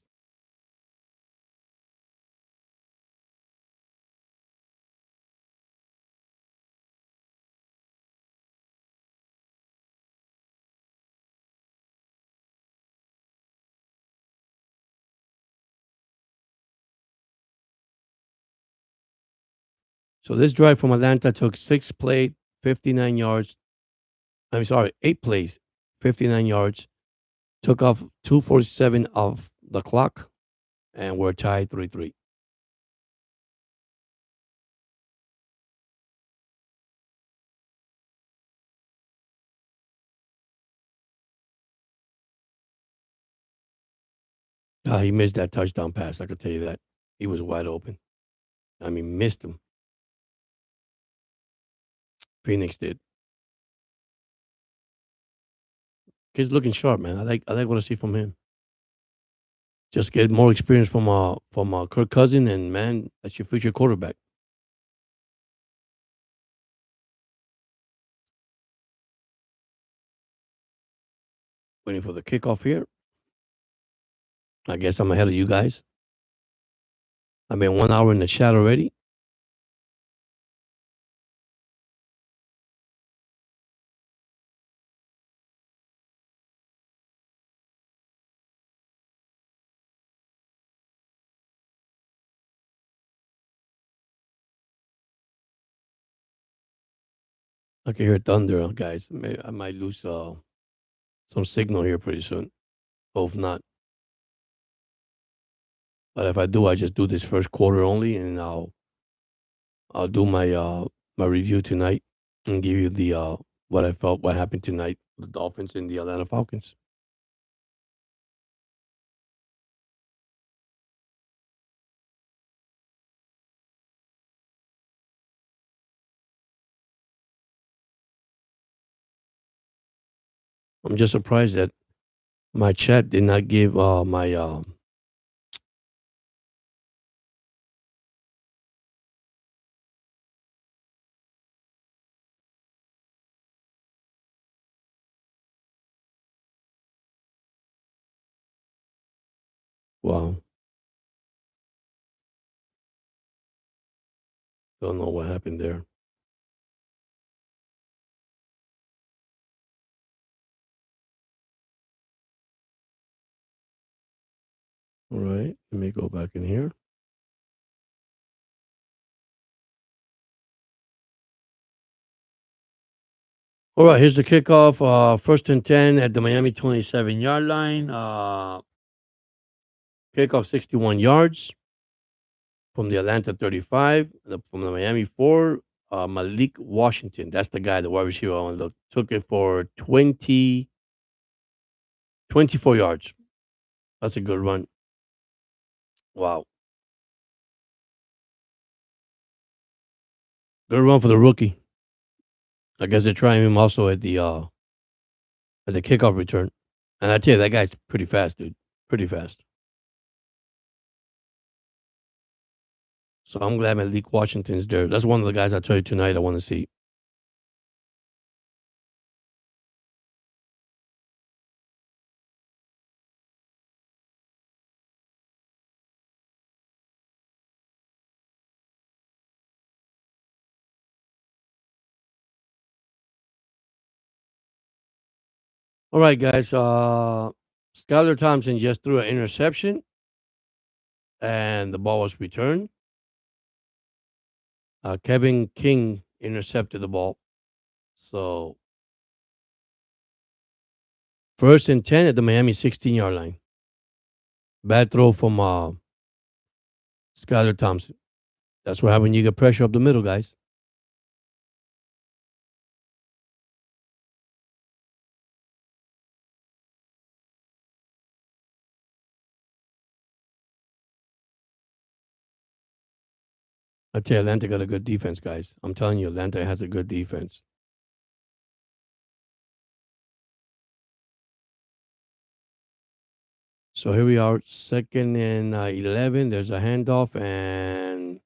So this drive from Atlanta took 59 yards. I'm sorry, 8 plays, 59 yards. Took off 2:47 of the clock, and we're tied 3-3. He missed that touchdown pass. I could tell you that. He was wide open. I mean, missed him. Phoenix did. Kid's looking sharp, man. I like what I see from him. Just get more experience from Kirk Cousin, and man, that's your future quarterback. Waiting for the kickoff here. I guess I'm ahead of you guys. I've been 1 hour in the chat already. I can hear thunder, guys. I might lose some signal here pretty soon. Hope not. But if I do, I just do this first quarter only, and I'll do my review tonight and give you the what I felt, what happened tonight, the Dolphins and the Atlanta Falcons. I'm just surprised that my chat did not give my wow. Don't know what happened there. All right, let me go back in here. All right, here's the kickoff. First and 10 at the Miami 27-yard line. Kickoff 61 yards from the Atlanta 35. From the Miami 4, Malik Washington. That's the guy, the wide receiver. I want to look. Took it for 24 yards. That's a good run. Wow. Good run for the rookie. I guess they're trying him also at the kickoff return. And I tell you, that guy's pretty fast, dude. Pretty fast. So I'm glad Malik Washington's there. That's one of the guys I tell you tonight I want to see. All right, guys. Skylar Thompson just threw an interception, and the ball was returned. Kevin King intercepted the ball. So first and 10 at the Miami 16-yard line. Bad throw from Skylar Thompson. That's what happens when you get pressure up the middle, guys. I tell you, Atlanta got a good defense, guys. I'm telling you, Atlanta has a good defense. So here we are, second and 11. There's a handoff, and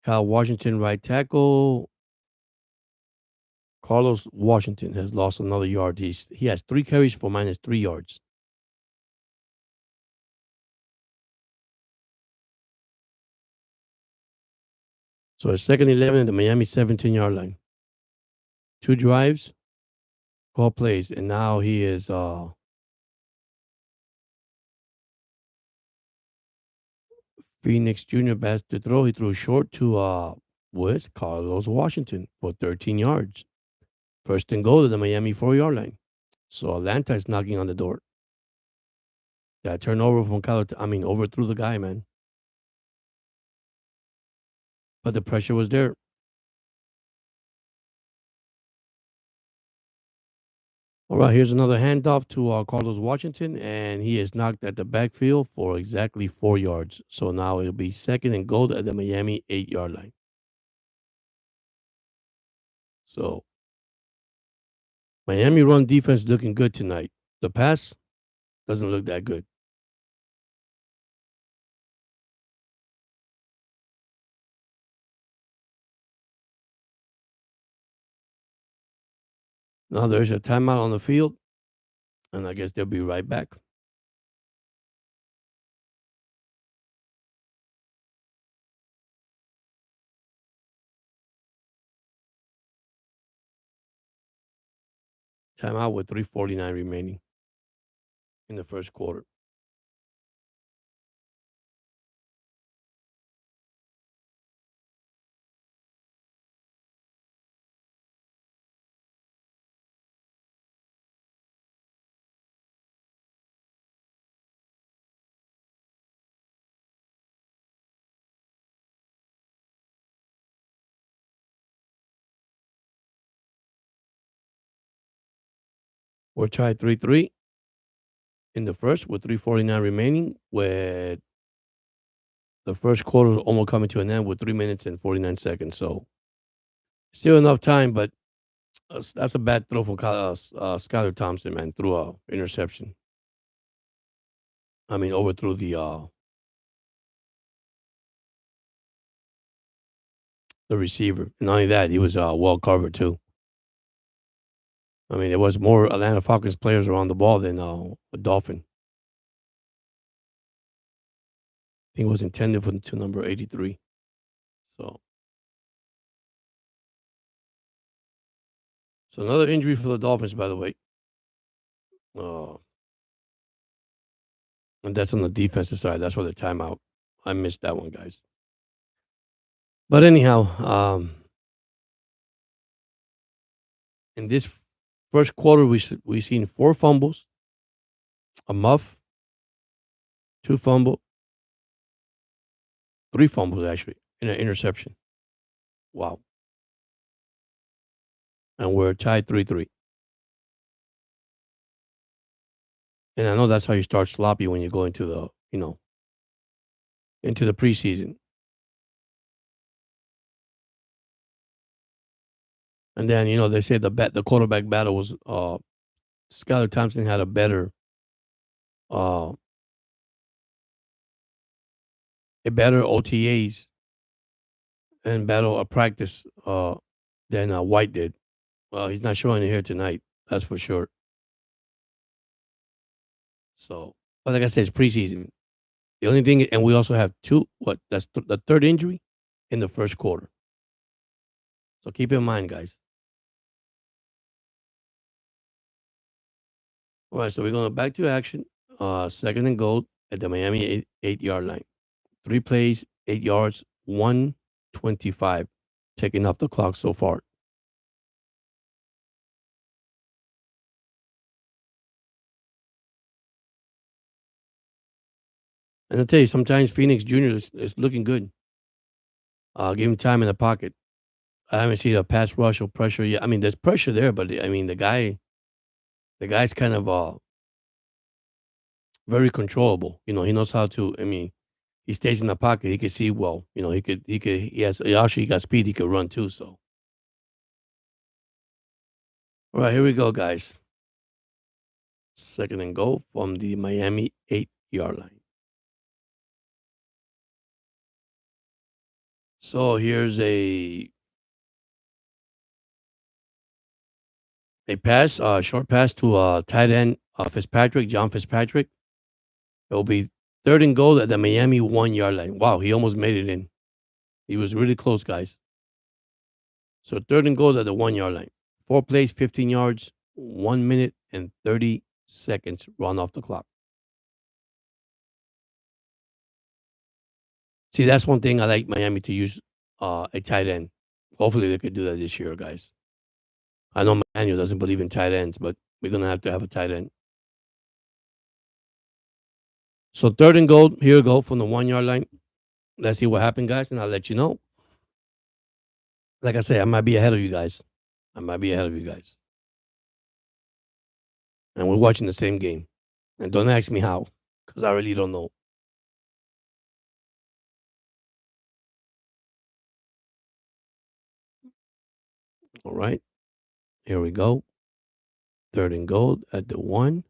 Kyle Washington, right tackle. Carlos Washington has lost another yard. He has 3 carries for -3 yards. So it's second 11 at the Miami 17-yard line. 2 drives, call plays, and now he is Phoenix Junior best to throw. He threw short to West Carlos Washington for 13 yards. First and goal to the Miami 4-yard line. So Atlanta is knocking on the door. That turnover from overthrew the guy, man. But the pressure was there. All right, here's another handoff to Carlos Washington, and he is knocked at the backfield for exactly 4 yards. So now it'll be second and goal at the Miami 8-yard line. So Miami run defense looking good tonight. The pass doesn't look that good. Now there's a timeout on the field, and I guess they'll be right back. Timeout with 3:49 remaining in the first quarter. We're tied 3-3 in the first with 3:49 remaining, with the first quarter almost coming to an end with 3 minutes and 49 seconds. So still enough time, but that's a bad throw from Skylar Thompson, man, through a interception. I mean, overthrew the receiver. And not only that, he was well covered too. I mean, there was more Atlanta Falcons players around the ball than a Dolphin. I think it was intended for to number 83. So, so another injury for the Dolphins, by the way. Uh, and that's on the defensive side. That's why the timeout. I missed that one, guys. But anyhow, in this first quarter, we seen 4 fumbles, a muff, 2 fumble, 3 fumbles actually, and an interception. Wow. And we're tied 3-3. And I know that's how you start sloppy when you go into into the preseason. And then, they say the quarterback battle was Skylar Thompson had uh a better OTAs and battle of practice than White did. Well, he's not showing it here tonight. That's for sure. So, but like I said, it's preseason. The only thing, and we also have two. That's the third injury in the first quarter. So keep in mind, guys. All right, so we're going back to action. Second and goal at the Miami 8 yard line. 3 plays, 8 yards, 125, taking off the clock so far. And I'll tell you, sometimes Phoenix Jr. is looking good. Give him time in the pocket. I haven't seen a pass rush or pressure yet. I mean, there's pressure there, but I mean, the guy's kind of very controllable. He knows how to. I mean, he stays in the pocket. He can see well. He got speed. He could run too. So, all right, here we go, guys. Second and goal from the Miami 8 yard line. So here's a pass, short pass to tight end John Fitzpatrick. It will be third and goal at the Miami 1 yard line. Wow, he almost made it in. He was really close, guys. So third and goal at the 1 yard line. 4 plays, 15 yards, 1 minute and 30 seconds run off the clock. See, that's one thing I like Miami to use a tight end. Hopefully they could do that this year, guys. I know Manuel doesn't believe in tight ends, but we're gonna have to have a tight end. So third and goal, here we go from the 1 yard line. Let's see what happened, guys, and I'll let you know. Like I say, I might be ahead of you guys. I might be ahead of you guys. And we're watching the same game. And don't ask me how, because I really don't know. All right. Here we go. Third and goal at the 1.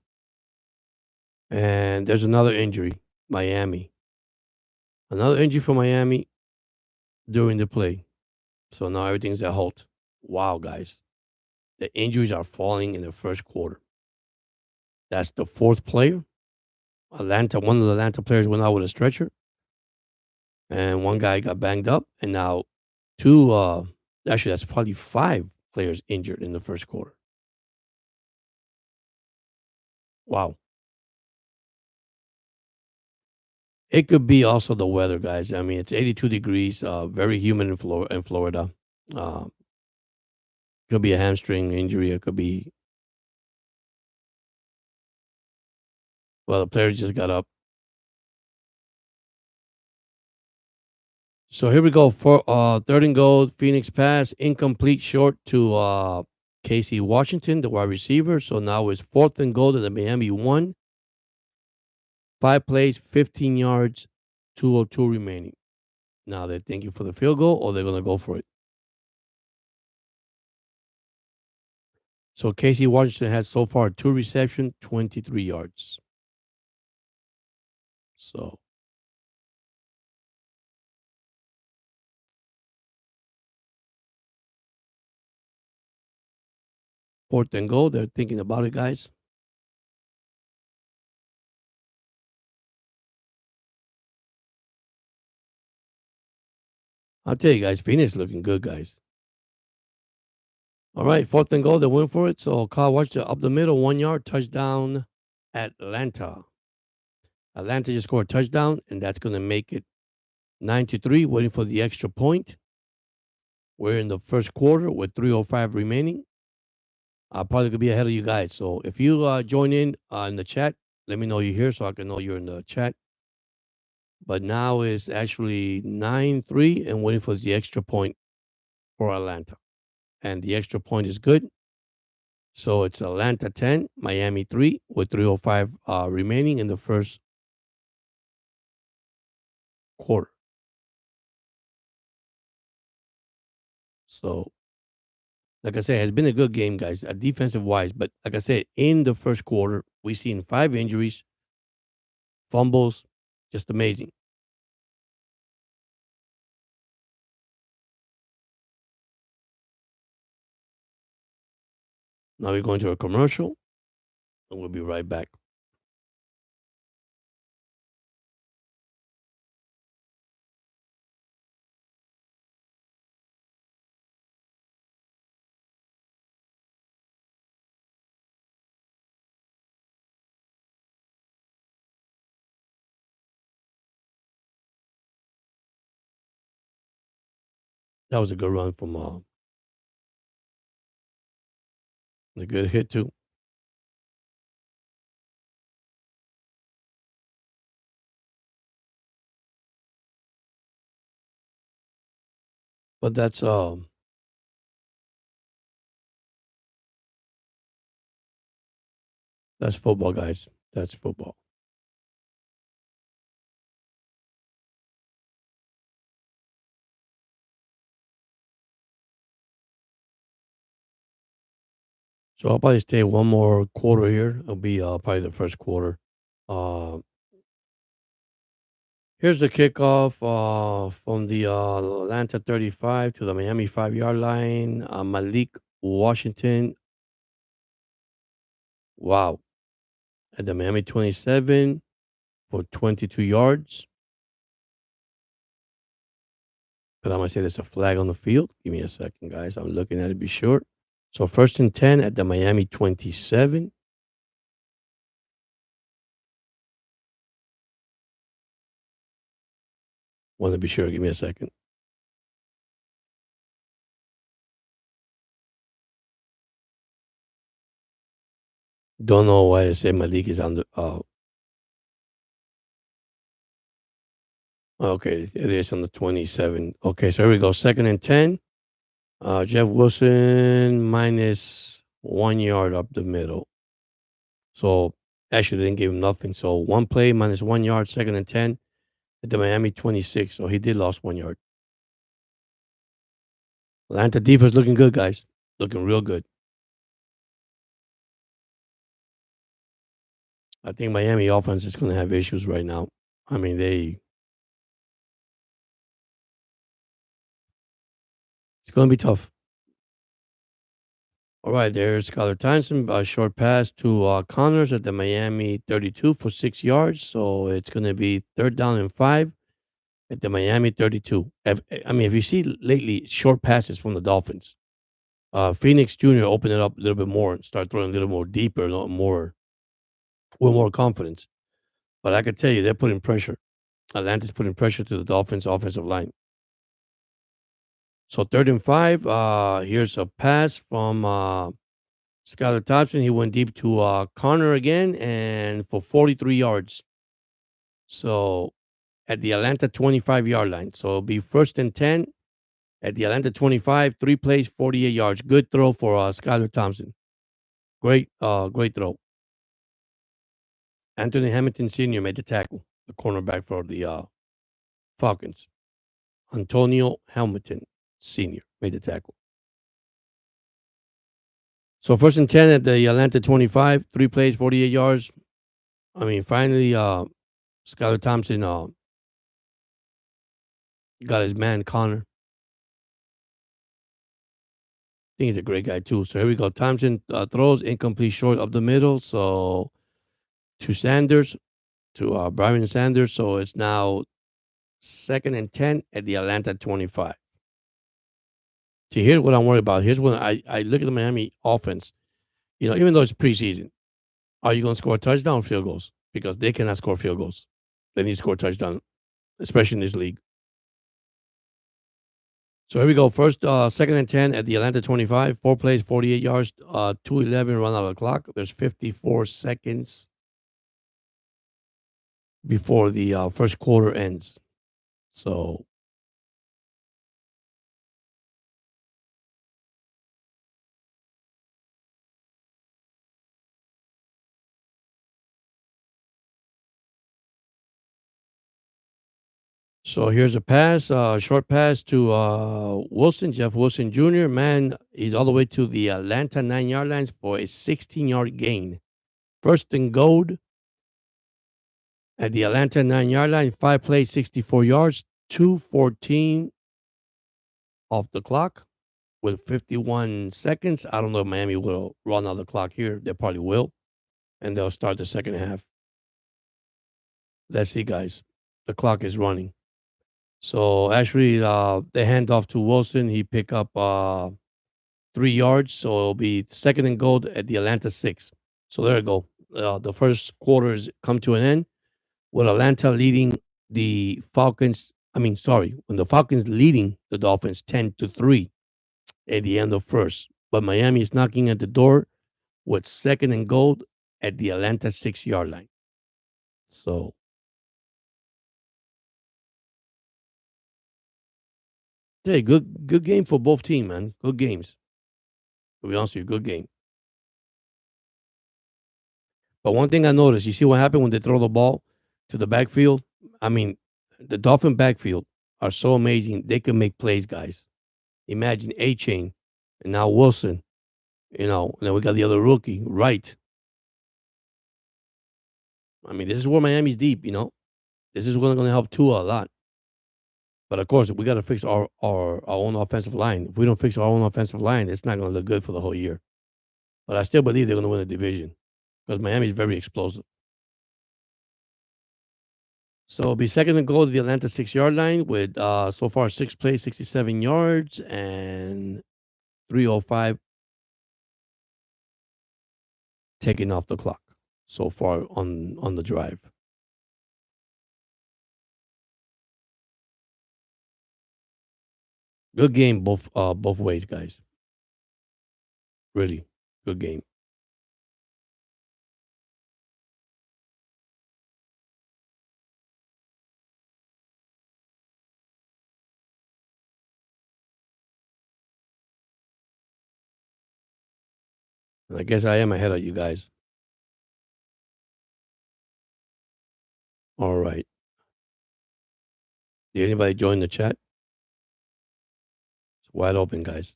And there's another injury, Miami. Another injury for Miami during the play. So now everything's at halt. Wow, guys. The injuries are falling in the first quarter. That's the fourth player. One of the Atlanta players went out with a stretcher, and one guy got banged up, and now two. Actually, that's probably five players injured in the first quarter. Wow. It could be also the weather, guys. I mean, it's 82 degrees, very humid in Florida. Uh, could be a hamstring injury. It could be, well, the player just got up. So here we go for third and goal. Phoenix pass incomplete, short to Casey Washington, the wide receiver. So now it's fourth and goal to the Miami one. 5 plays, 15 yards, 2:02 remaining. Now they're thinking for the field goal, or they're gonna go for it. So Casey Washington has so far 2 reception, 23 yards. So fourth and goal. They're thinking about it, guys. I'll tell you guys, Phoenix looking good, guys. All right, fourth and goal. They went for it. So Kyle Washington up the middle, 1 yard, touchdown, Atlanta. Atlanta just scored a touchdown, and that's going to make it 9-3, waiting for the extra point. We're in the first quarter with 3:05 remaining. I'll probably could be ahead of you guys. So if you join in the chat, let me know you're here so I can know you're in the chat. But now is actually 9-3 and waiting for the extra point for Atlanta. And the extra point is good. So it's Atlanta 10, Miami 3 with 3:05 remaining in the first quarter. So, like I said, it has been a good game, guys, defensive wise. But like I said, in the first quarter, we seen 5 injuries, fumbles, just amazing. Now we're going to a commercial, and we'll be right back. That was a good run from a good hit too. But that's football, guys. That's football. So I'll probably stay one more quarter here. It'll be probably the first quarter. Uh, Here's the kickoff from the Atlanta 35 to the Miami 5 yard line. Malik Washington, wow, at the Miami 27 for 22 yards. But I'm going to say there's a flag on the field. Give me a second, guys. I'm looking at it, be sure. So first and 10 at the Miami 27. Want to be sure. Give me a second. Don't know why I say Malik is on the. Okay, it is on the 27. Okay, so here we go. Second and 10. Jeff Wilson minus 1 yard up the middle. So actually, they didn't give him nothing. So one play minus 1 yard, second and 10 at the Miami 26. So he did lost 1 yard. Atlanta defense looking good, guys. Looking real good. I think Miami offense is going to have issues right now. I mean, it's going to be tough. All right, there's Skylar Thompson, a short pass to Connors at the Miami 32 for 6 yards. So it's going to be 3rd down and 5 at the Miami 32. I mean, if you see lately short passes from the Dolphins, Phoenix Jr. opened it up a little bit more and start throwing a little more deeper, a little more with more confidence. But I could tell you, they're putting pressure. Atlanta's putting pressure to the Dolphins' offensive line. So 3rd and 5. Here's a pass from Skylar Thompson. He went deep to Connor again and for 43 yards. So at the Atlanta 25-yard line. So it'll be 1st and 10 at the Atlanta 25. 3 plays, 48 yards. Good throw for Skylar Thompson. Great throw. Anthony Hamilton Sr. made the tackle, the cornerback for the Falcons. Antonio Hamilton Sr. made the tackle. So 1st and 10 at the Atlanta 25, 3 plays, 48 yards. I mean, finally, Skylar Thompson got his man Connor. I think he's a great guy too. So here we go. Thompson throws incomplete short up the middle. So to Sanders, to Brian Sanders. So it's now 2nd and 10 at the Atlanta 25. See, here's what I'm worried about. Here's when I look at the Miami offense. Even though it's preseason, are you going to score a touchdown or field goals? Because they cannot score field goals. They need to score a touchdown, especially in this league. So here we go. First, 2nd and 10 at the Atlanta 25. 4 plays, 48 yards, 2:11 run out of the clock. There's 54 seconds before the first quarter ends. So here's a pass, short pass to Wilson, Jeff Wilson Jr. Man, he's all the way to the Atlanta 9-yard lines for a 16-yard gain. 1st and goal at the Atlanta 9-yard line. 5 plays, 64 yards, 2:14 off the clock with 51 seconds. I don't know if Miami will run out the clock here. They probably will, and they'll start the second half. Let's see, guys. The clock is running. So actually, they hand off to Wilson. He pick up 3 yards. So it'll be 2nd and goal at the Atlanta 6. So there you go. The first quarter has come to an end with Atlanta leading the Falcons. I mean, sorry, when the Falcons leading the Dolphins 10-3 at the end of first. But Miami is knocking at the door with 2nd and goal at the Atlanta 6-yard line. So, hey, good game for both teams, man. Good games. To be honest with you, good game. But one thing I noticed, you see what happened when they throw the ball to the backfield? I mean, the Dolphin backfield are so amazing. They can make plays, guys. Imagine A Chain and now Wilson, and then we got the other rookie, Wright. I mean, this is where Miami's deep. This is going to help Tua a lot. But of course, we got to fix our own offensive line. If we don't fix our own offensive line, it's not going to look good for the whole year. But I still believe they're going to win the division because Miami is very explosive. So it'll be 2nd and goal to the Atlanta 6-yard line with so far 6 plays, 67 yards, and 3:05 taken off the clock so far on the drive. Good game both ways, guys. Really good game. And I guess I am ahead of you guys. All right. Did anybody join the chat? It's wide open, guys.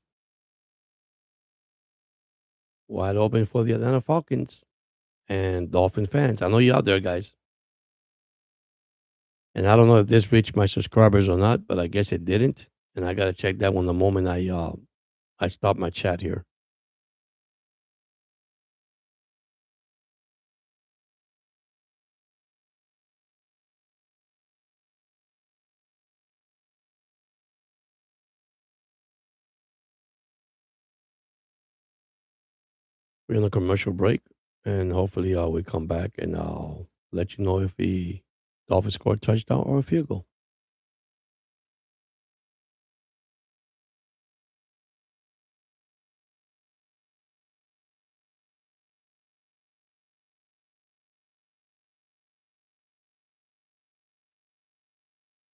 Wide open for the Atlanta Falcons. and Dolphin fans. I know you out there, guys. And I don't know if this reached my subscribers or not, but I guess it didn't. And I gotta check that one the moment I stop my chat here. We're on a commercial break, and hopefully we come back and I'll let you know if the Dolphins score a touchdown or a field goal.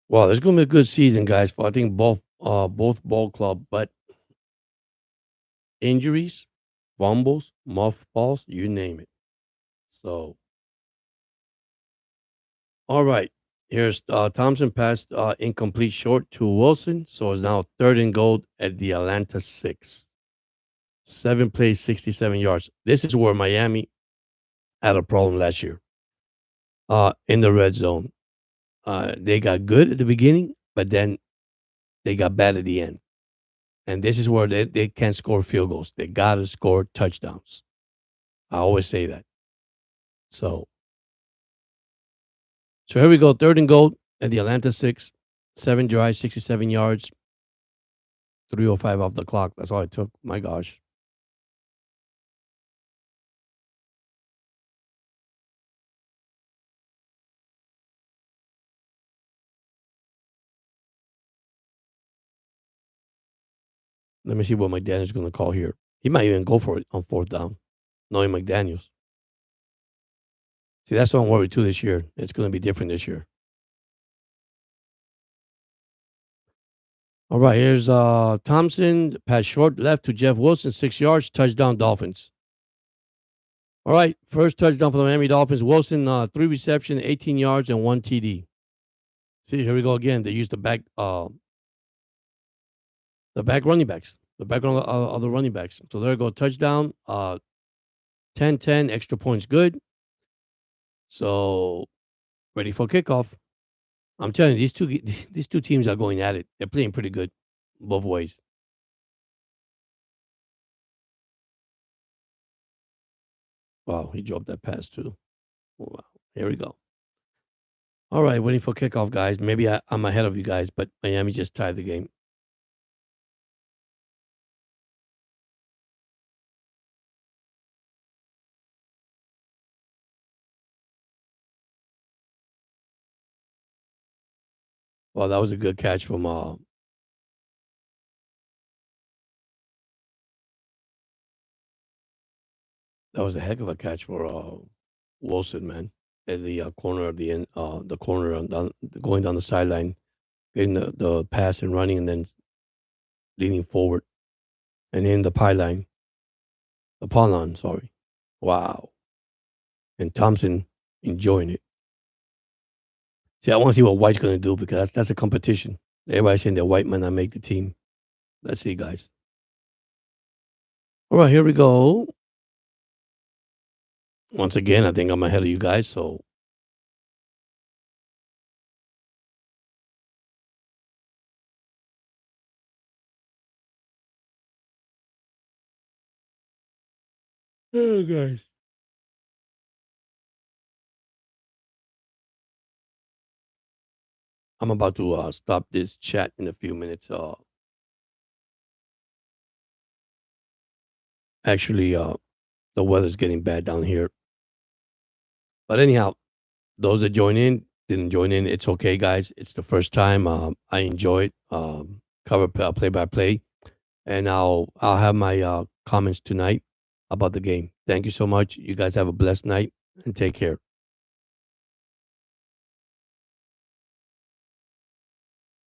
Well, there's gonna be a good season, guys. For I think both ball club, but injuries, fumbles, muff balls, you name it. So, all right. Here's Thompson passed incomplete short to Wilson, so it's now third and goal at the Atlanta 6. 7 plays, 67 yards. This is where Miami had a problem last year in the red zone. They got good at the beginning, but then they got bad at the end. And this is where they can't score field goals. They got to score touchdowns. I always say that. So, so here we go. Third and goal at the Atlanta 6. 7 drives, 67 yards, 3:05 off the clock. That's all it took. My gosh. Let me see what McDaniel's going to call here. He might even go for it on fourth down, knowing McDaniels. See, that's what I'm worried too this year. It's going to be different this year. All right, here's Thompson, pass short left to Jeff Wilson, 6 yards, touchdown Dolphins. All right, first touchdown for the Miami Dolphins. Wilson, 3 reception, 18 yards, and 1 TD. See, here we go again. They used the back running backs, the background of the running backs. So there we go, touchdown. 10-10, extra points good. So ready for kickoff. I'm telling you, these two teams are going at it. They're playing pretty good, both ways. Wow, he dropped that pass too. Wow, here we go. All right, waiting for kickoff, guys. Maybe I'm ahead of you guys, but Miami just tied the game. Well, that was a good catch from that was a heck of a catch for Wilson, man. At the corner of the corner going down the sideline, getting the pass and running, and then leaning forward and in the pylon. Sorry. Wow. And Thompson enjoying it. See, I want to see what White's going to do because that's a competition. Everybody's saying that White might not make the team. Let's see, guys. All right, here we go. Once again, I think I'm ahead of you guys. So, oh, guys, I'm about to stop this chat in a few minutes. Actually, the weather's getting bad down here. But anyhow, those that join in didn't join in. It's okay, guys. It's the first time. I enjoy it. Cover play by play, and I'll have my comments tonight about the game. Thank you so much. You guys have a blessed night and take care.